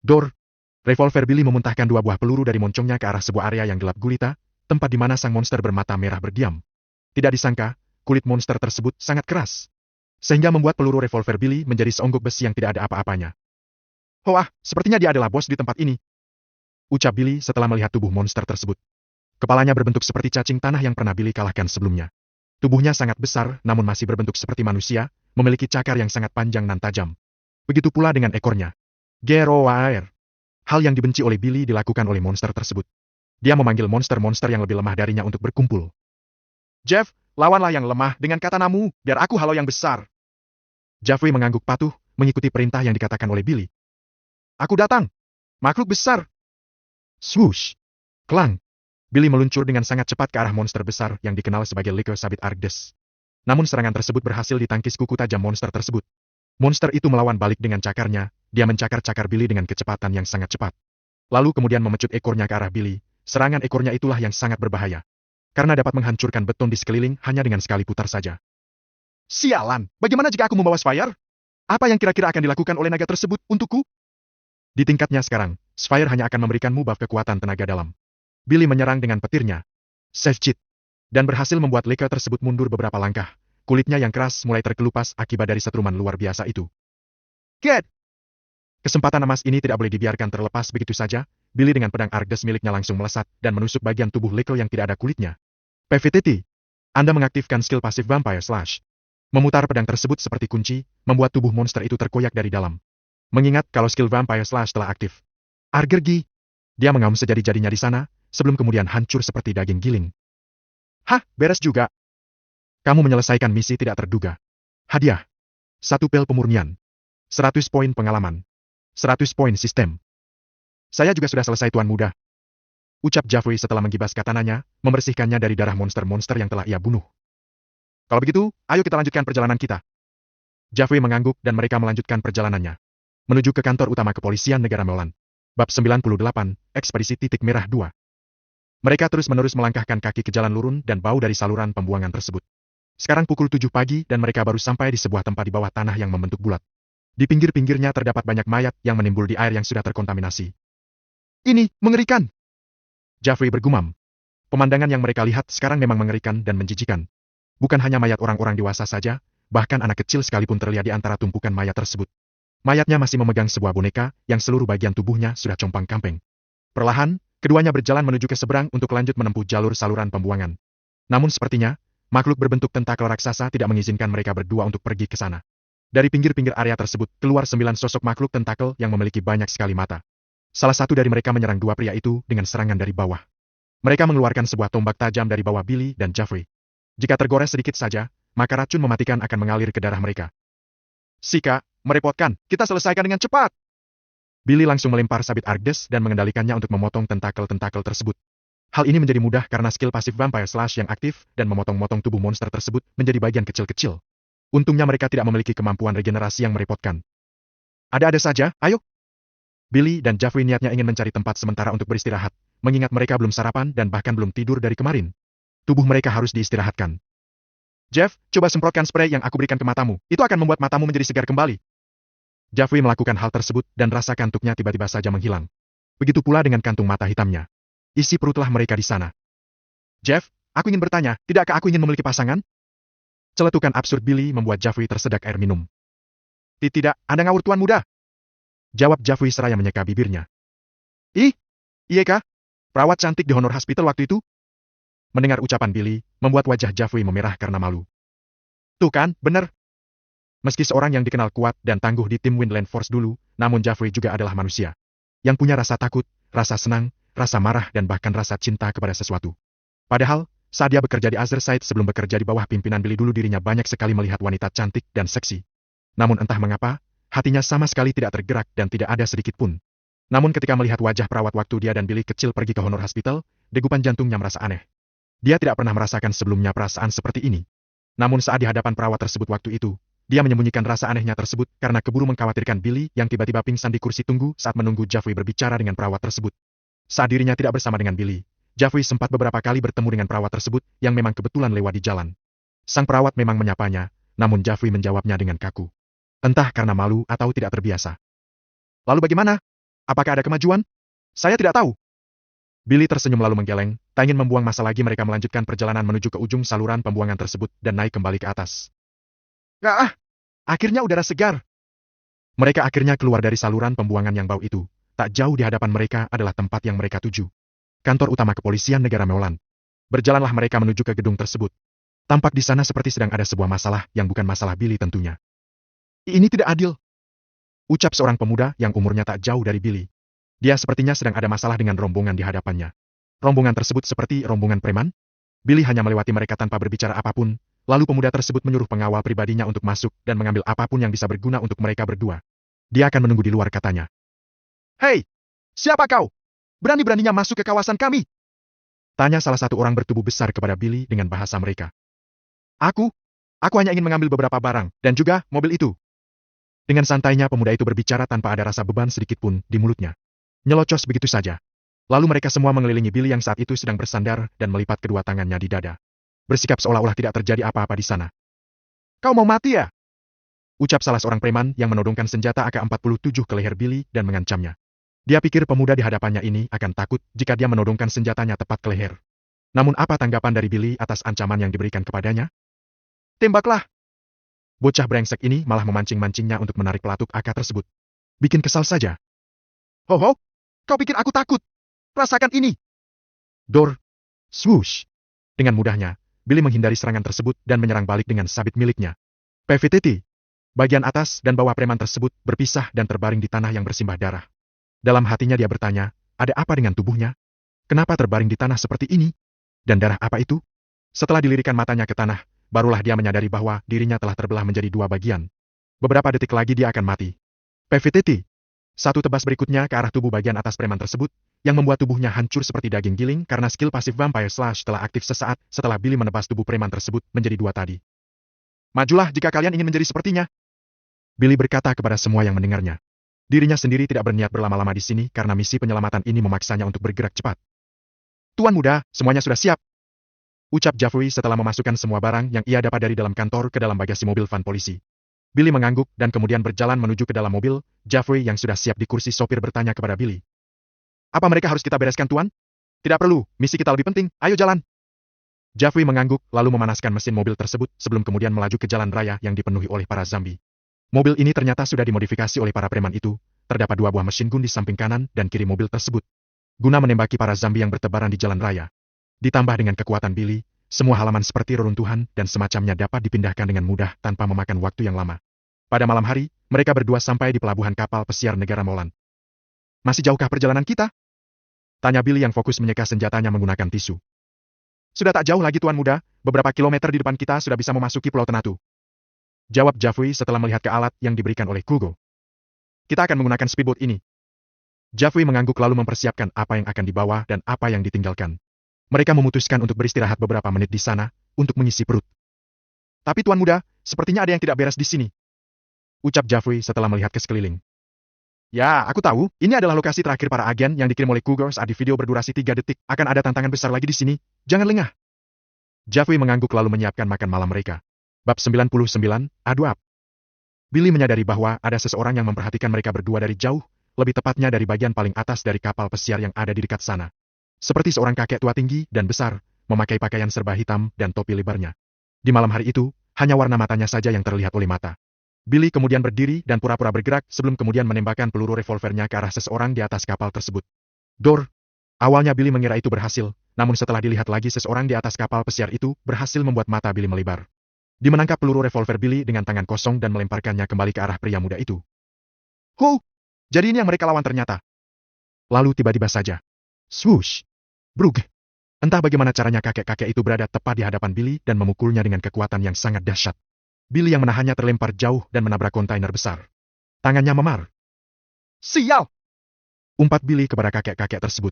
Dor! Revolver Billy memuntahkan 2 buah peluru dari moncongnya ke arah sebuah area yang gelap gulita, tempat di mana sang monster bermata merah berdiam. Tidak disangka, kulit monster tersebut sangat keras. Sehingga membuat peluru revolver Billy menjadi seonggok besi yang tidak ada apa-apanya. Wah, sepertinya dia adalah bos di tempat ini. Ucap Billy setelah melihat tubuh monster tersebut. Kepalanya berbentuk seperti cacing tanah yang pernah Billy kalahkan sebelumnya. Tubuhnya sangat besar namun masih berbentuk seperti manusia, memiliki cakar yang sangat panjang dan tajam. Begitu pula dengan ekornya. Gerowaer. Hal yang dibenci oleh Billy dilakukan oleh monster tersebut. Dia memanggil monster-monster yang lebih lemah darinya untuk berkumpul. Jeff, lawanlah yang lemah dengan katanamu, biar aku halau yang besar. Jeffrey mengangguk patuh, mengikuti perintah yang dikatakan oleh Billy. Aku datang! Makhluk besar! Swoosh! Klang! Billy meluncur dengan sangat cepat ke arah monster besar yang dikenal sebagai Liker Sabit Argdes. Namun serangan tersebut berhasil ditangkis kuku tajam monster tersebut. Monster itu melawan balik dengan cakarnya, dia mencakar-cakar Billy dengan kecepatan yang sangat cepat. Lalu kemudian memecut ekornya ke arah Billy, serangan ekornya itulah yang sangat berbahaya. Karena dapat menghancurkan beton di sekeliling hanya dengan sekali putar saja. Sialan, bagaimana jika aku membawa Spire? Apa yang kira-kira akan dilakukan oleh naga tersebut untukku? Di tingkatnya sekarang, Spire hanya akan memberikanmu buff kekuatan tenaga dalam. Billy menyerang dengan petirnya. Save cheat. Dan berhasil membuat Liker tersebut mundur beberapa langkah. Kulitnya yang keras mulai terkelupas akibat dari setruman luar biasa itu. Get! Kesempatan emas ini tidak boleh dibiarkan terlepas begitu saja. Billy dengan pedang Argdes miliknya langsung melesat dan menusuk bagian tubuh Liker yang tidak ada kulitnya. PVTT. Anda mengaktifkan skill pasif Vampire Slash. Memutar pedang tersebut seperti kunci, membuat tubuh monster itu terkoyak dari dalam. Mengingat kalau skill Vampire Slash telah aktif. Argergi. Dia mengaum sejadi-jadinya di sana, sebelum kemudian hancur seperti daging giling. Hah, beres juga. Kamu menyelesaikan misi tidak terduga. Hadiah. 1 pil pemurnian. 100 poin pengalaman. 100 poin sistem. Saya juga sudah selesai tuan muda. Ucap Jeffrey setelah menggibas katananya, membersihkannya dari darah monster-monster yang telah ia bunuh. Kalau begitu, ayo kita lanjutkan perjalanan kita. Jeffrey mengangguk dan mereka melanjutkan perjalanannya. Menuju ke kantor utama kepolisian negara Melan. Bab 98, Ekspedisi Titik Merah 2. Mereka terus-menerus melangkahkan kaki ke jalan lurun dan bau dari saluran pembuangan tersebut. Sekarang pukul 7 pagi dan mereka baru sampai di sebuah tempat di bawah tanah yang membentuk bulat. Di pinggir-pinggirnya terdapat banyak mayat yang menimbul di air yang sudah terkontaminasi. Ini mengerikan. Jeffrey bergumam. Pemandangan yang mereka lihat sekarang memang mengerikan dan menjijikan. Bukan hanya mayat orang-orang dewasa saja, bahkan anak kecil sekalipun terlihat di antara tumpukan mayat tersebut. Mayatnya masih memegang sebuah boneka yang seluruh bagian tubuhnya sudah compang-camping. Perlahan, keduanya berjalan menuju ke seberang untuk lanjut menempuh jalur saluran pembuangan. Namun sepertinya, makhluk berbentuk tentakel raksasa tidak mengizinkan mereka berdua untuk pergi ke sana. Dari pinggir-pinggir area tersebut, keluar 9 sosok makhluk tentakel yang memiliki banyak sekali mata. Salah satu dari mereka menyerang 2 pria itu dengan serangan dari bawah. Mereka mengeluarkan sebuah tombak tajam dari bawah Billy dan Jeffrey. Jika tergores sedikit saja, maka racun mematikan akan mengalir ke darah mereka. Sika, merepotkan, kita selesaikan dengan cepat. Billy langsung melempar sabit Argdes dan mengendalikannya untuk memotong tentakel-tentakel tersebut. Hal ini menjadi mudah karena skill pasif Vampire Slash yang aktif dan memotong-motong tubuh monster tersebut menjadi bagian kecil-kecil. Untungnya mereka tidak memiliki kemampuan regenerasi yang merepotkan. Ada-ada saja, ayo. Billy dan Jeffrey niatnya ingin mencari tempat sementara untuk beristirahat, mengingat mereka belum sarapan dan bahkan belum tidur dari kemarin. Tubuh mereka harus diistirahatkan. Jeff, coba semprotkan spray yang aku berikan ke matamu, itu akan membuat matamu menjadi segar kembali. Jeffrey melakukan hal tersebut dan rasa kantuknya tiba-tiba saja menghilang. Begitu pula dengan kantung mata hitamnya. Isi perutlah mereka di sana. Jeff, aku ingin bertanya, tidakkah aku ingin memiliki pasangan? Celetukan absurd Billy membuat Jeffrey tersedak air minum. Tidak, Anda ngawur tuan muda. Jawab Jeffrey seraya menyeka bibirnya. Iya kah? Perawat cantik di Honor Hospital waktu itu? Mendengar ucapan Billy, membuat wajah Jeffrey memerah karena malu. Tuh kan, bener. Meski seorang yang dikenal kuat dan tangguh di tim Windland Force dulu, namun Jeffrey juga adalah manusia. Yang punya rasa takut, rasa senang, rasa marah dan bahkan rasa cinta kepada sesuatu. Padahal, Saat dia bekerja di Azerside sebelum bekerja di bawah pimpinan Billy dulu dirinya banyak sekali melihat wanita cantik dan seksi. Namun entah mengapa, hatinya sama sekali tidak tergerak dan tidak ada sedikit pun. Namun ketika melihat wajah perawat waktu dia dan Billy kecil pergi ke Honor Hospital, degupan jantungnya merasa aneh. Dia tidak pernah merasakan sebelumnya perasaan seperti ini. Namun saat di hadapan perawat tersebut waktu itu, dia menyembunyikan rasa anehnya tersebut karena keburu mengkhawatirkan Billy yang tiba-tiba pingsan di kursi tunggu saat menunggu Jeffrey berbicara dengan perawat tersebut. Saat dirinya tidak bersama dengan Billy, Jeffrey sempat beberapa kali bertemu dengan perawat tersebut yang memang kebetulan lewat di jalan. Sang perawat memang menyapanya, namun Jeffrey menjawabnya dengan kaku. Entah karena malu atau tidak terbiasa. Lalu bagaimana? Apakah ada kemajuan? Saya tidak tahu. Billy tersenyum lalu menggeleng, tak ingin membuang masa lagi mereka melanjutkan perjalanan menuju ke ujung saluran pembuangan tersebut dan naik kembali ke atas. Akhirnya udara segar. Mereka akhirnya keluar dari saluran pembuangan yang bau itu. Tak jauh di hadapan mereka adalah tempat yang mereka tuju. Kantor utama kepolisian negara Meolan. Berjalanlah mereka menuju ke gedung tersebut. Tampak di sana seperti sedang ada sebuah masalah yang bukan masalah Billy tentunya. Ini tidak adil, ucap seorang pemuda yang umurnya tak jauh dari Billy. Dia sepertinya sedang ada masalah dengan rombongan di hadapannya. Rombongan tersebut seperti rombongan preman? Billy hanya melewati mereka tanpa berbicara apapun, lalu pemuda tersebut menyuruh pengawal pribadinya untuk masuk dan mengambil apapun yang bisa berguna untuk mereka berdua. Dia akan menunggu di luar katanya. Hei, siapa kau? Berani-beraninya masuk ke kawasan kami? Tanya salah satu orang bertubuh besar kepada Billy dengan bahasa mereka. Aku hanya ingin mengambil beberapa barang, dan juga mobil itu. Dengan santainya pemuda itu berbicara tanpa ada rasa beban sedikit pun di mulutnya. Nyelocos begitu saja. Lalu mereka semua mengelilingi Billy yang saat itu sedang bersandar dan melipat kedua tangannya di dada. Bersikap seolah-olah tidak terjadi apa-apa di sana. Kau mau mati ya? Ucap salah seorang preman yang menodongkan senjata AK-47 ke leher Billy dan mengancamnya. Dia pikir pemuda di hadapannya ini akan takut jika dia menodongkan senjatanya tepat ke leher. Namun apa tanggapan dari Billy atas ancaman yang diberikan kepadanya? Tembaklah! Bocah brengsek ini malah memancing-mancingnya untuk menarik pelatuk AK tersebut. Bikin kesal saja. Ho, kau pikir aku takut? Rasakan ini! Dor! Swoosh! Dengan mudahnya, Billy menghindari serangan tersebut dan menyerang balik dengan sabit miliknya. PVTT! Bagian atas dan bawah preman tersebut berpisah dan terbaring di tanah yang bersimbah darah. Dalam hatinya dia bertanya, ada apa dengan tubuhnya? Kenapa terbaring di tanah seperti ini? Dan darah apa itu? Setelah dilirikan matanya ke tanah, barulah dia menyadari bahwa dirinya telah terbelah menjadi dua bagian. Beberapa detik lagi dia akan mati. PVTT. Satu tebas berikutnya ke arah tubuh bagian atas preman tersebut, yang membuat tubuhnya hancur seperti daging giling karena skill pasif Vampire Slash telah aktif sesaat setelah Billy menebas tubuh preman tersebut menjadi dua tadi. Majulah jika kalian ingin menjadi sepertinya. Billy berkata kepada semua yang mendengarnya. Dirinya sendiri tidak berniat berlama-lama di sini karena misi penyelamatan ini memaksanya untuk bergerak cepat. Tuan muda, semuanya sudah siap. Ucap Jeffrey setelah memasukkan semua barang yang ia dapat dari dalam kantor ke dalam bagasi mobil van polisi. Billy mengangguk dan kemudian berjalan menuju ke dalam mobil. Jeffrey yang sudah siap di kursi sopir bertanya kepada Billy. Apa mereka harus kita bereskan, Tuan? Tidak perlu, misi kita lebih penting, ayo jalan. Jeffrey mengangguk lalu memanaskan mesin mobil tersebut sebelum kemudian melaju ke jalan raya yang dipenuhi oleh para zombie. Mobil ini ternyata sudah dimodifikasi oleh para preman itu. Terdapat dua buah mesin gun di samping kanan dan kiri mobil tersebut, guna menembaki para zombie yang bertebaran di jalan raya. Ditambah dengan kekuatan Billy, semua halaman seperti reruntuhan dan semacamnya dapat dipindahkan dengan mudah tanpa memakan waktu yang lama. Pada malam hari, mereka berdua sampai di pelabuhan kapal pesiar negara Molan. Masih jauhkah perjalanan kita? Tanya Billy yang fokus menyeka senjatanya menggunakan tisu. Sudah tak jauh lagi, Tuan muda, beberapa kilometer di depan kita sudah bisa memasuki Pulau Tenatu. Jawab Jeffrey setelah melihat ke alat yang diberikan oleh Kugo. Kita akan menggunakan speedboat ini. Jeffrey mengangguk lalu mempersiapkan apa yang akan dibawa dan apa yang ditinggalkan. Mereka memutuskan untuk beristirahat beberapa menit di sana, untuk mengisi perut. Tapi Tuan muda, sepertinya ada yang tidak beres di sini. Ucap Jeffrey setelah melihat ke sekeliling. Ya, aku tahu, ini adalah lokasi terakhir para agen yang dikirim oleh Cougar saat di video berdurasi 3 detik. Akan ada tantangan besar lagi di sini, jangan lengah. Jeffrey mengangguk lalu menyiapkan makan malam mereka. Bab 99, Adu Up. Billy menyadari bahwa ada seseorang yang memperhatikan mereka berdua dari jauh, lebih tepatnya dari bagian paling atas dari kapal pesiar yang ada di dekat sana. Seperti seorang kakek tua tinggi dan besar, memakai pakaian serba hitam dan topi lebarnya. Di malam hari itu, hanya warna matanya saja yang terlihat oleh mata. Billy kemudian berdiri dan pura-pura bergerak sebelum kemudian menembakkan peluru revolvernya ke arah seseorang di atas kapal tersebut. Dor! Awalnya Billy mengira itu berhasil, namun setelah dilihat lagi seseorang di atas kapal pesiar itu berhasil membuat mata Billy melebar. Dia menangkap peluru revolver Billy dengan tangan kosong dan melemparkannya kembali ke arah pria muda itu. Ho! Jadi ini yang mereka lawan ternyata. Lalu tiba-tiba saja. Swoosh! Brug! Entah bagaimana caranya kakek-kakek itu berada tepat di hadapan Billy dan memukulnya dengan kekuatan yang sangat dahsyat. Billy yang menahannya terlempar jauh dan menabrak kontainer besar. Tangannya memar. Sial! Umpat Billy kepada kakek-kakek tersebut.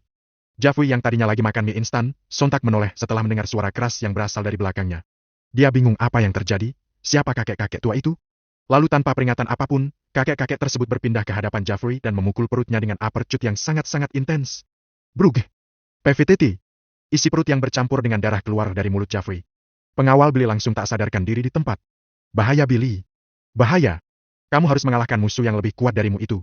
Jeffrey yang tadinya lagi makan mie instan, sontak menoleh setelah mendengar suara keras yang berasal dari belakangnya. Dia bingung apa yang terjadi, siapa kakek-kakek tua itu? Lalu tanpa peringatan apapun, kakek-kakek tersebut berpindah ke hadapan Jeffrey dan memukul perutnya dengan uppercut yang sangat-sangat intens. Brug! PVTT! Isi perut yang bercampur dengan darah keluar dari mulut Jeffrey. Pengawal Billy langsung tak sadarkan diri di tempat. Bahaya Billy! Bahaya! Kamu harus mengalahkan musuh yang lebih kuat darimu itu.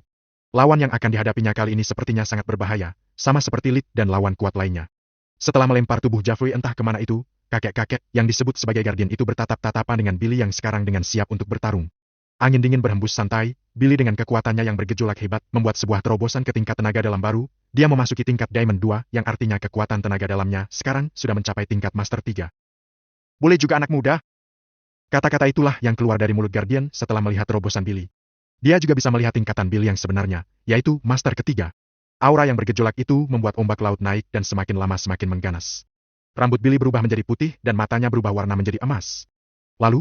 Lawan yang akan dihadapinya kali ini sepertinya sangat berbahaya, sama seperti Lit dan lawan kuat lainnya. Setelah melempar tubuh Jeffrey entah kemana itu, kakek-kakek yang disebut sebagai Guardian itu bertatap-tatapan dengan Billy yang sekarang dengan siap untuk bertarung. Angin dingin berhembus santai, Billy dengan kekuatannya yang bergejolak hebat membuat sebuah terobosan ke tingkat tenaga dalam baru, dia memasuki tingkat Diamond 2 yang artinya kekuatan tenaga dalamnya sekarang sudah mencapai tingkat Master 3. Boleh juga anak muda? Kata-kata itulah yang keluar dari mulut Guardian setelah melihat terobosan Billy. Dia juga bisa melihat tingkatan Billy yang sebenarnya, yaitu Master ketiga. Aura yang bergejolak itu membuat ombak laut naik dan semakin lama semakin mengganas. Rambut Billy berubah menjadi putih dan matanya berubah warna menjadi emas. Lalu,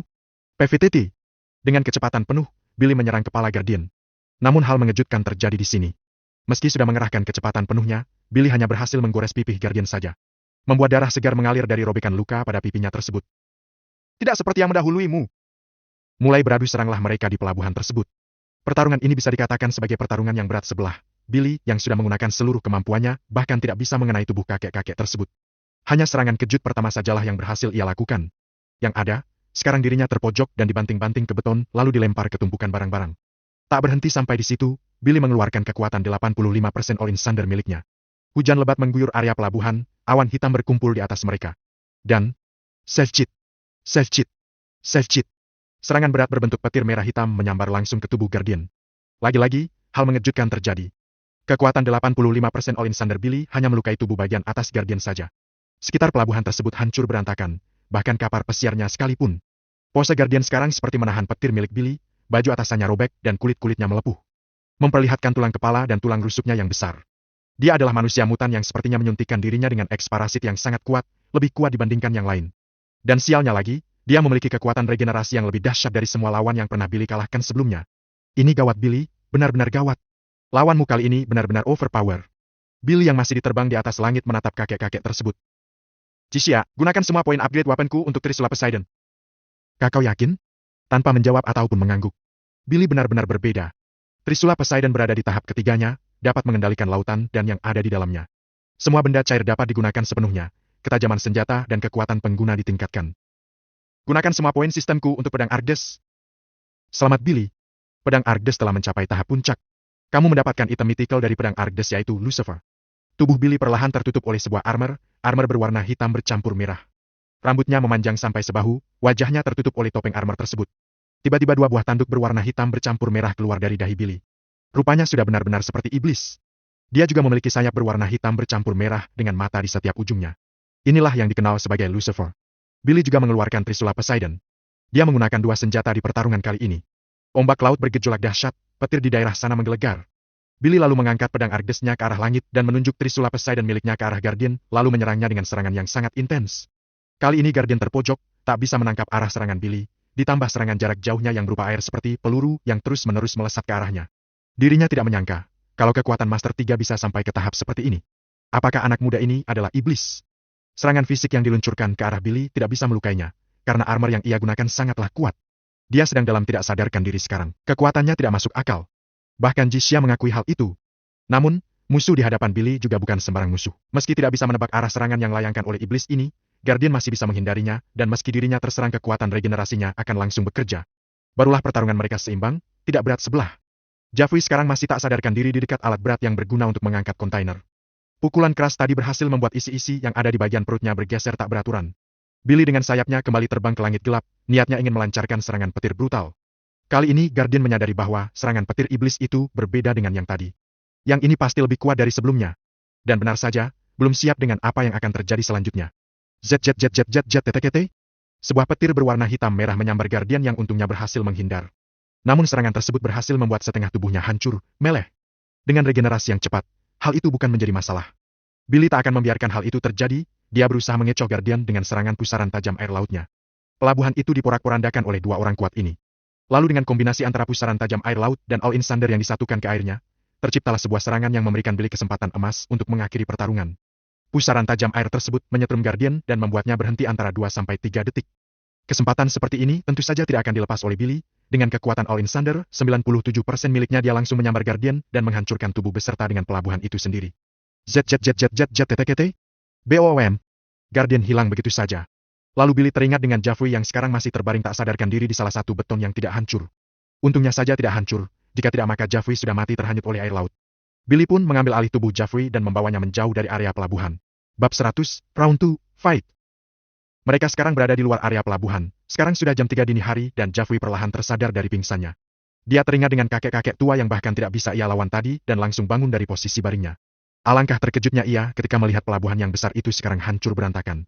PVTT. Dengan kecepatan penuh, Billy menyerang kepala Guardian. Namun hal mengejutkan terjadi di sini. Meski sudah mengerahkan kecepatan penuhnya, Billy hanya berhasil menggores pipih Guardian saja. Membuat darah segar mengalir dari robekan luka pada pipinya tersebut. Tidak seperti yang mendahuluimu. Mulai beradu seranglah mereka di pelabuhan tersebut. Pertarungan ini bisa dikatakan sebagai pertarungan yang berat sebelah. Billy, yang sudah menggunakan seluruh kemampuannya, bahkan tidak bisa mengenai tubuh kakek-kakek tersebut. Hanya serangan kejut pertama sajalah yang berhasil ia lakukan. Yang ada, sekarang dirinya terpojok dan dibanting-banting ke beton, lalu dilempar ke tumpukan barang-barang. Tak berhenti sampai di situ, Billy mengeluarkan kekuatan 85% All-in Thunder miliknya. Hujan lebat mengguyur area pelabuhan, awan hitam berkumpul di atas mereka. Dan, save cheat, save cheat, save cheat. Serangan berat berbentuk petir merah hitam menyambar langsung ke tubuh Guardian. Lagi-lagi, hal mengejutkan terjadi. Kekuatan 85% All-in Thunder Billy hanya melukai tubuh bagian atas Guardian saja. Sekitar pelabuhan tersebut hancur berantakan, bahkan kapar pesiarnya sekalipun. Pose Guardian sekarang seperti menahan petir milik Billy, baju atasannya robek dan kulit-kulitnya melepuh. Memperlihatkan tulang kepala dan tulang rusuknya yang besar. Dia adalah manusia mutan yang sepertinya menyuntikkan dirinya dengan eks parasit yang sangat kuat, lebih kuat dibandingkan yang lain. Dan sialnya lagi, dia memiliki kekuatan regenerasi yang lebih dahsyat dari semua lawan yang pernah Billy kalahkan sebelumnya. Ini gawat Billy, benar-benar gawat. Lawanmu kali ini benar-benar overpower. Billy yang masih diterbang di atas langit menatap kakek-kakek tersebut. Jisia, gunakan semua poin upgrade weaponku untuk Trisula Poseidon. Kakau yakin? Tanpa menjawab ataupun mengangguk. Billy benar-benar berbeda. Trisula Poseidon berada di tahap ketiganya, dapat mengendalikan lautan dan yang ada di dalamnya. Semua benda cair dapat digunakan sepenuhnya, ketajaman senjata dan kekuatan pengguna ditingkatkan. Gunakan semua poin sistemku untuk pedang Argdes. Selamat Billy. Pedang Argdes telah mencapai tahap puncak. Kamu mendapatkan item mythical dari pedang Argdes yaitu Lucifer. Tubuh Billy perlahan tertutup oleh sebuah armor berwarna hitam bercampur merah. Rambutnya memanjang sampai sebahu, wajahnya tertutup oleh topeng armor tersebut. Tiba-tiba dua buah tanduk berwarna hitam bercampur merah keluar dari dahi Billy. Rupanya sudah benar-benar seperti iblis. Dia juga memiliki sayap berwarna hitam bercampur merah dengan mata di setiap ujungnya. Inilah yang dikenal sebagai Lucifer. Billy juga mengeluarkan Trisula Poseidon. Dia menggunakan dua senjata di pertarungan kali ini. Ombak laut bergejolak dahsyat, petir di daerah sana menggelegar. Billy lalu mengangkat pedang Argdesnya ke arah langit dan menunjuk Trisula Poseidon miliknya ke arah Guardian, lalu menyerangnya dengan serangan yang sangat intens. Kali ini Guardian terpojok, tak bisa menangkap arah serangan Billy, ditambah serangan jarak jauhnya yang berupa air seperti peluru yang terus-menerus melesat ke arahnya. Dirinya tidak menyangka, kalau kekuatan Master 3 bisa sampai ke tahap seperti ini. Apakah anak muda ini adalah iblis? Serangan fisik yang diluncurkan ke arah Billy tidak bisa melukainya, karena armor yang ia gunakan sangatlah kuat. Dia sedang dalam tidak sadarkan diri sekarang. Kekuatannya tidak masuk akal. Bahkan Jisia mengakui hal itu. Namun, musuh di hadapan Billy juga bukan sembarang musuh. Meski tidak bisa menebak arah serangan yang layangkan oleh iblis ini, Guardian masih bisa menghindarinya, dan meski dirinya terserang kekuatan regenerasinya akan langsung bekerja. Barulah pertarungan mereka seimbang, tidak berat sebelah. Jeffrey sekarang masih tak sadarkan diri di dekat alat berat yang berguna untuk mengangkat kontainer. Pukulan keras tadi berhasil membuat isi-isi yang ada di bagian perutnya bergeser tak beraturan. Billy dengan sayapnya kembali terbang ke langit gelap, niatnya ingin melancarkan serangan petir brutal. Kali ini Guardian menyadari bahwa serangan petir iblis itu berbeda dengan yang tadi. Yang ini pasti lebih kuat dari sebelumnya. Dan benar saja, belum siap dengan apa yang akan terjadi selanjutnya. ZZZZZZTTKT. Sebuah petir berwarna hitam merah menyambar Guardian yang untungnya berhasil menghindar. Namun serangan tersebut berhasil membuat setengah tubuhnya hancur, meleleh. Dengan regenerasi yang cepat, hal itu bukan menjadi masalah. Billy tak akan membiarkan hal itu terjadi, dia berusaha mengecoh Guardian dengan serangan pusaran tajam air lautnya. Pelabuhan itu diporak-porandakan oleh dua orang kuat ini. Lalu dengan kombinasi antara pusaran tajam air laut dan All-in Thunder yang disatukan ke airnya, terciptalah sebuah serangan yang memberikan Billy kesempatan emas untuk mengakhiri pertarungan. Pusaran tajam air tersebut menyetrum Guardian dan membuatnya berhenti antara 2-3 detik. Kesempatan seperti ini tentu saja tidak akan dilepas oleh Billy. Dengan kekuatan All-in Thunder, 97% miliknya dia langsung menyambar Guardian dan menghancurkan tubuh beserta dengan pelabuhan itu sendiri. ZZZZZZTTKT. BOM. Guardian hilang begitu saja. Lalu Billy teringat dengan Jeffrey yang sekarang masih terbaring tak sadarkan diri di salah satu beton yang tidak hancur. Untungnya saja tidak hancur, jika tidak maka Jeffrey sudah mati terhanyut oleh air laut. Billy pun mengambil alih tubuh Jeffrey dan membawanya menjauh dari area pelabuhan. Bab 100, Round 2, Fight. Mereka sekarang berada di luar area pelabuhan. Sekarang sudah jam 3 dini hari dan Jeffrey perlahan tersadar dari pingsannya. Dia teringat dengan kakek-kakek tua yang bahkan tidak bisa ia lawan tadi dan langsung bangun dari posisi baringnya. Alangkah terkejutnya ia ketika melihat pelabuhan yang besar itu sekarang hancur berantakan.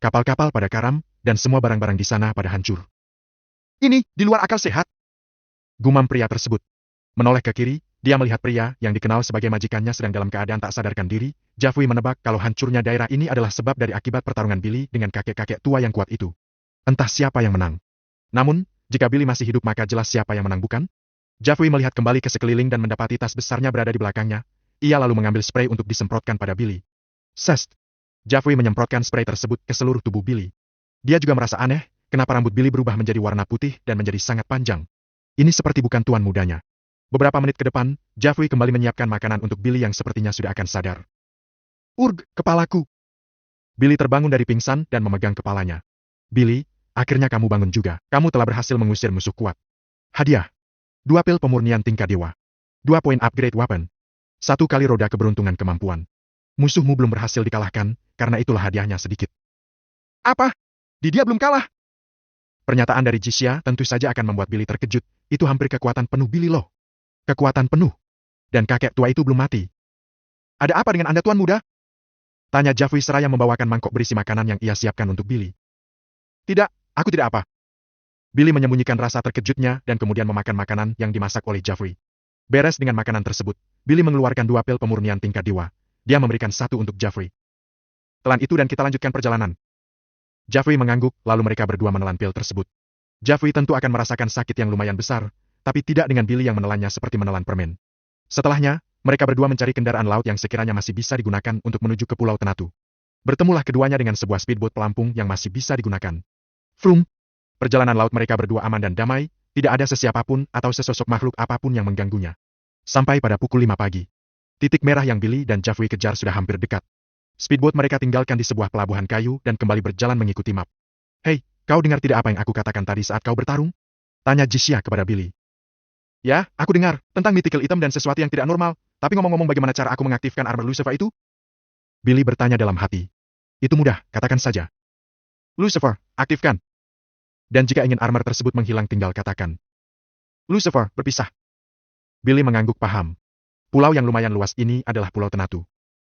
Kapal-kapal pada karam, dan semua barang-barang di sana pada hancur. Ini, di luar akal sehat. Gumam pria tersebut. Menoleh ke kiri, dia melihat pria yang dikenal sebagai majikannya sedang dalam keadaan tak sadarkan diri. Jeffrey menebak kalau hancurnya daerah ini adalah sebab dari akibat pertarungan Billy dengan kakek-kakek tua yang kuat itu. Entah siapa yang menang. Namun, jika Billy masih hidup maka jelas siapa yang menang bukan? Jeffrey melihat kembali ke sekeliling dan mendapati tas besarnya berada di belakangnya. Ia lalu mengambil spray untuk disemprotkan pada Billy. Sest! Jeffrey menyemprotkan spray tersebut ke seluruh tubuh Billy. Dia juga merasa aneh, kenapa rambut Billy berubah menjadi warna putih dan menjadi sangat panjang. Ini seperti bukan tuan mudanya. Beberapa menit ke depan, Jeffrey kembali menyiapkan makanan untuk Billy yang sepertinya sudah akan sadar. Urg, kepalaku! Billy terbangun dari pingsan dan memegang kepalanya. Billy, akhirnya kamu bangun juga. Kamu telah berhasil mengusir musuh kuat. Hadiah. 2 pil pemurnian tingkat dewa. 2 poin upgrade weapon. 1 kali roda keberuntungan kemampuan. Musuhmu belum berhasil dikalahkan, karena itulah hadiahnya sedikit. Apa? Dia belum kalah? Pernyataan dari Jisha tentu saja akan membuat Billy terkejut. Itu hampir kekuatan penuh Billy loh. Kekuatan penuh. Dan kakek tua itu belum mati. Ada apa dengan Anda tuan muda? Tanya Jeffrey seraya membawakan mangkok berisi makanan yang ia siapkan untuk Billy. Tidak, aku tidak apa. Billy menyembunyikan rasa terkejutnya dan kemudian memakan makanan yang dimasak oleh Jeffrey. Beres dengan makanan tersebut, Billy mengeluarkan 2 pil pemurnian tingkat dewa. Dia memberikan 1 untuk Jeffrey. Telan itu dan kita lanjutkan perjalanan. Jeffrey mengangguk, lalu mereka berdua menelan pil tersebut. Jeffrey tentu akan merasakan sakit yang lumayan besar, tapi tidak dengan Billy yang menelannya seperti menelan permen. Setelahnya, mereka berdua mencari kendaraan laut yang sekiranya masih bisa digunakan untuk menuju ke Pulau Tenatu. Bertemulah keduanya dengan sebuah speedboat pelampung yang masih bisa digunakan. Vroom! Perjalanan laut mereka berdua aman dan damai, tidak ada sesiapapun atau sesosok makhluk apapun yang mengganggunya. Sampai pada pukul 5 pagi. Titik merah yang Billy dan Jeffrey kejar sudah hampir dekat. Speedboat mereka tinggalkan di sebuah pelabuhan kayu dan kembali berjalan mengikuti map. Hei, kau dengar tidak apa yang aku katakan tadi saat kau bertarung? Tanya Jisha kepada Billy. Ya, aku dengar, tentang mythical item dan sesuatu yang tidak normal, tapi ngomong-ngomong bagaimana cara aku mengaktifkan armor Lucifer itu? Billy bertanya dalam hati. Itu mudah, katakan saja. Lucifer, aktifkan. Dan jika ingin armor tersebut menghilang tinggal katakan. Lucifer, berpisah. Billy mengangguk paham. Pulau yang lumayan luas ini adalah Pulau Tenatu.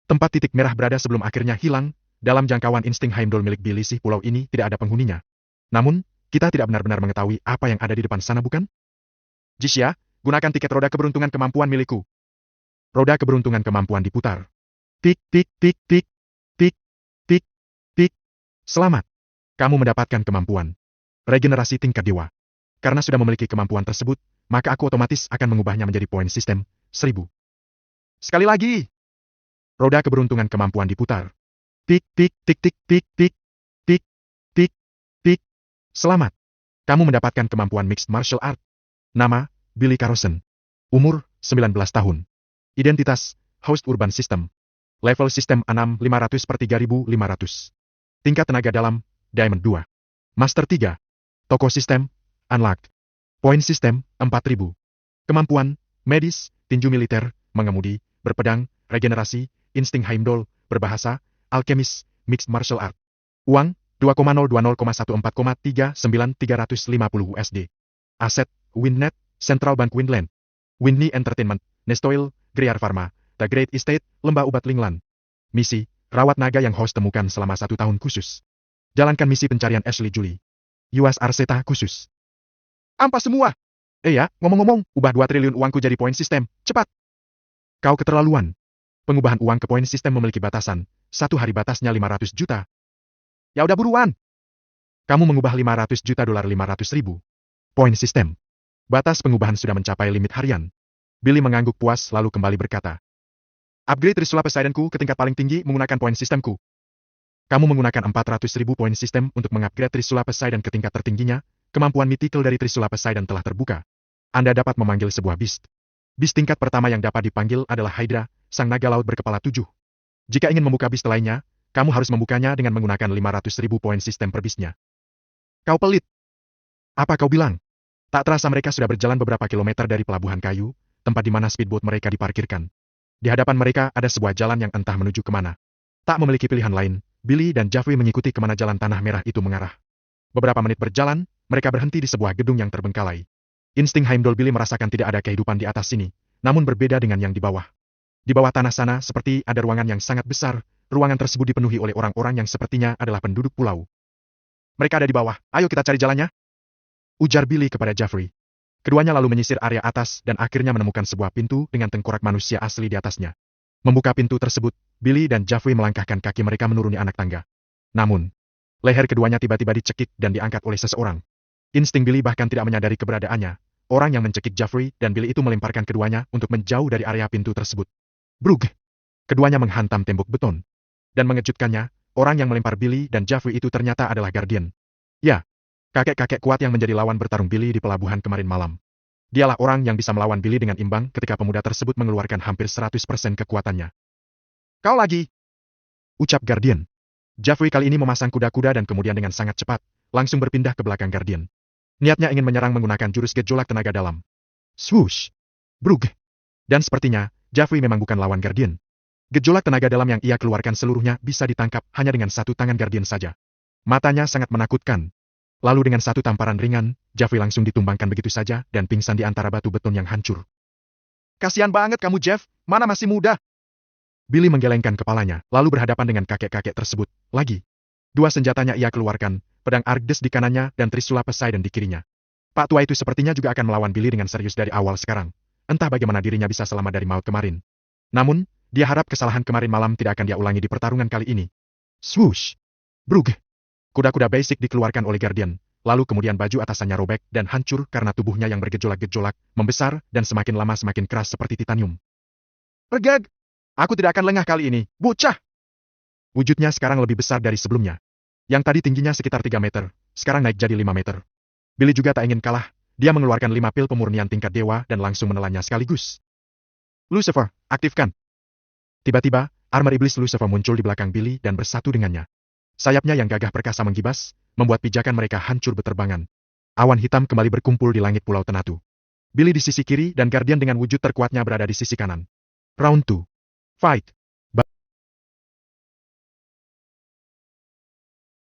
Tempat titik merah berada sebelum akhirnya hilang, dalam jangkauan insting Heimdall milik Billy sih pulau ini tidak ada penghuninya. Namun, kita tidak benar-benar mengetahui apa yang ada di depan sana bukan? Jisha, gunakan tiket roda keberuntungan kemampuan milikku. Roda keberuntungan kemampuan diputar. Tik, tik, tik, tik, tik, tik, tik. Selamat. Kamu mendapatkan kemampuan regenerasi tingkat dewa. Karena sudah memiliki kemampuan tersebut, maka aku otomatis akan mengubahnya menjadi poin sistem 1000. Sekali lagi. Roda keberuntungan kemampuan diputar. Tik, tik, tik, tik, tik, tik, tik, tik, tik. Selamat. Kamu mendapatkan kemampuan Mixed Martial Art. Nama, Billy Carlson. Umur, 19 tahun. Identitas, Host Urban System. Level Sistem 6 500/3500. Tingkat tenaga dalam, Diamond 2. Master 3. Toko Sistem, Unlocked. Poin Sistem, 4000. Kemampuan, Medis, Tinju Militer, Mengemudi, Berpedang, Regenerasi, Insting Heimdall, Berbahasa, Alkemis, Mixed Martial Art. Uang, 2,020,140,39350 USD. Aset, Windnet, Central Bank Windland. Windney Entertainment, Nestoil, Greer Pharma, The Great Estate, Lembah Ubat Linglan. Misi, rawat naga yang host temukan selama 1 tahun khusus. Jalankan misi pencarian Ashley Julie. US Arseta khusus. Ampas semua! Ya, ngomong-ngomong, ubah 2 triliun uangku jadi poin sistem, cepat! Kau keterlaluan. Pengubahan uang ke poin sistem memiliki batasan, 1 hari batasnya 500 juta, Ya udah buruan. Kamu mengubah 500 juta dolar 500 ribu. Poin sistem. Batas pengubahan sudah mencapai limit harian. Billy mengangguk puas lalu kembali berkata. Upgrade Trisula Poseidonku ke tingkat paling tinggi menggunakan poin sistemku. Kamu menggunakan 400 ribu poin sistem untuk mengupgrade Trisula Poseidon ke tingkat tertingginya, kemampuan mythical dari Trisula Poseidon telah terbuka. Anda dapat memanggil sebuah beast. Beast tingkat pertama yang dapat dipanggil adalah Hydra, sang naga laut berkepala 7. Jika ingin membuka beast lainnya, kamu harus membukanya dengan menggunakan 500 ribu poin sistem per beastnya. Kau pelit. Apa kau bilang? Tak terasa mereka sudah berjalan beberapa kilometer dari pelabuhan kayu, tempat di mana speedboat mereka diparkirkan. Di hadapan mereka ada sebuah jalan yang entah menuju kemana. Tak memiliki pilihan lain, Billy dan Jeffrey mengikuti kemana jalan tanah merah itu mengarah. Beberapa menit berjalan, mereka berhenti di sebuah gedung yang terbengkalai. Insting Heimdall Billy merasakan tidak ada kehidupan di atas sini, namun berbeda dengan yang di bawah. Di bawah tanah sana seperti ada ruangan yang sangat besar, ruangan tersebut dipenuhi oleh orang-orang yang sepertinya adalah penduduk pulau. Mereka ada di bawah, ayo kita cari jalannya. Ujar Billy kepada Jeffrey. Keduanya lalu menyisir area atas dan akhirnya menemukan sebuah pintu dengan tengkorak manusia asli di atasnya. Membuka pintu tersebut, Billy dan Jeffrey melangkahkan kaki mereka menuruni anak tangga. Namun, leher keduanya tiba-tiba dicekik dan diangkat oleh seseorang. Insting Billy bahkan tidak menyadari keberadaannya. Orang yang mencekik Jeffrey dan Billy itu melemparkan keduanya untuk menjauh dari area pintu tersebut. Brug! Keduanya menghantam tembok beton. Dan mengejutkannya, orang yang melempar Billy dan Jeffrey itu ternyata adalah Guardian. Ya, kakek-kakek kuat yang menjadi lawan bertarung Billy di pelabuhan kemarin malam. Dialah orang yang bisa melawan Billy dengan imbang ketika pemuda tersebut mengeluarkan hampir 100% kekuatannya. Kau lagi! Ucap Guardian. Jeffrey kali ini memasang kuda-kuda dan kemudian dengan sangat cepat, langsung berpindah ke belakang Guardian. Niatnya ingin menyerang menggunakan jurus gejolak tenaga dalam. Swoosh! Brug! Dan sepertinya, Jeffrey memang bukan lawan Guardian. Gejolak tenaga dalam yang ia keluarkan seluruhnya bisa ditangkap hanya dengan satu tangan Guardian saja. Matanya sangat menakutkan. Lalu dengan satu tamparan ringan, Jeffrey langsung ditumbangkan begitu saja dan pingsan di antara batu beton yang hancur. Kasihan banget kamu Jeff, mana masih muda? Billy menggelengkan kepalanya, lalu berhadapan dengan kakek-kakek tersebut. Lagi. Dua senjatanya ia keluarkan, pedang Argdes di kanannya dan Trisula Poseidon di kirinya. Pak tua itu sepertinya juga akan melawan Billy dengan serius dari awal sekarang. Entah bagaimana dirinya bisa selamat dari maut kemarin. Namun, dia harap kesalahan kemarin malam tidak akan dia ulangi di pertarungan kali ini. Swoosh! Brug! Kuda-kuda basic dikeluarkan oleh Guardian, lalu kemudian baju atasannya robek dan hancur karena tubuhnya yang bergejolak-gejolak, membesar dan semakin lama semakin keras seperti titanium. Regag! Aku tidak akan lengah kali ini, bocah! Wujudnya sekarang lebih besar dari sebelumnya. Yang tadi tingginya sekitar 3 meter, sekarang naik jadi 5 meter. Billy juga tak ingin kalah, dia mengeluarkan 5 pil pemurnian tingkat dewa dan langsung menelannya sekaligus. Lucifer, aktifkan! Tiba-tiba, armor iblis Lucifer muncul di belakang Billy dan bersatu dengannya. Sayapnya yang gagah perkasa menggibas, membuat pijakan mereka hancur beterbangan. Awan hitam kembali berkumpul di langit Pulau Tenatu. Billy di sisi kiri dan Guardian dengan wujud terkuatnya berada di sisi kanan. Round 2. Fight!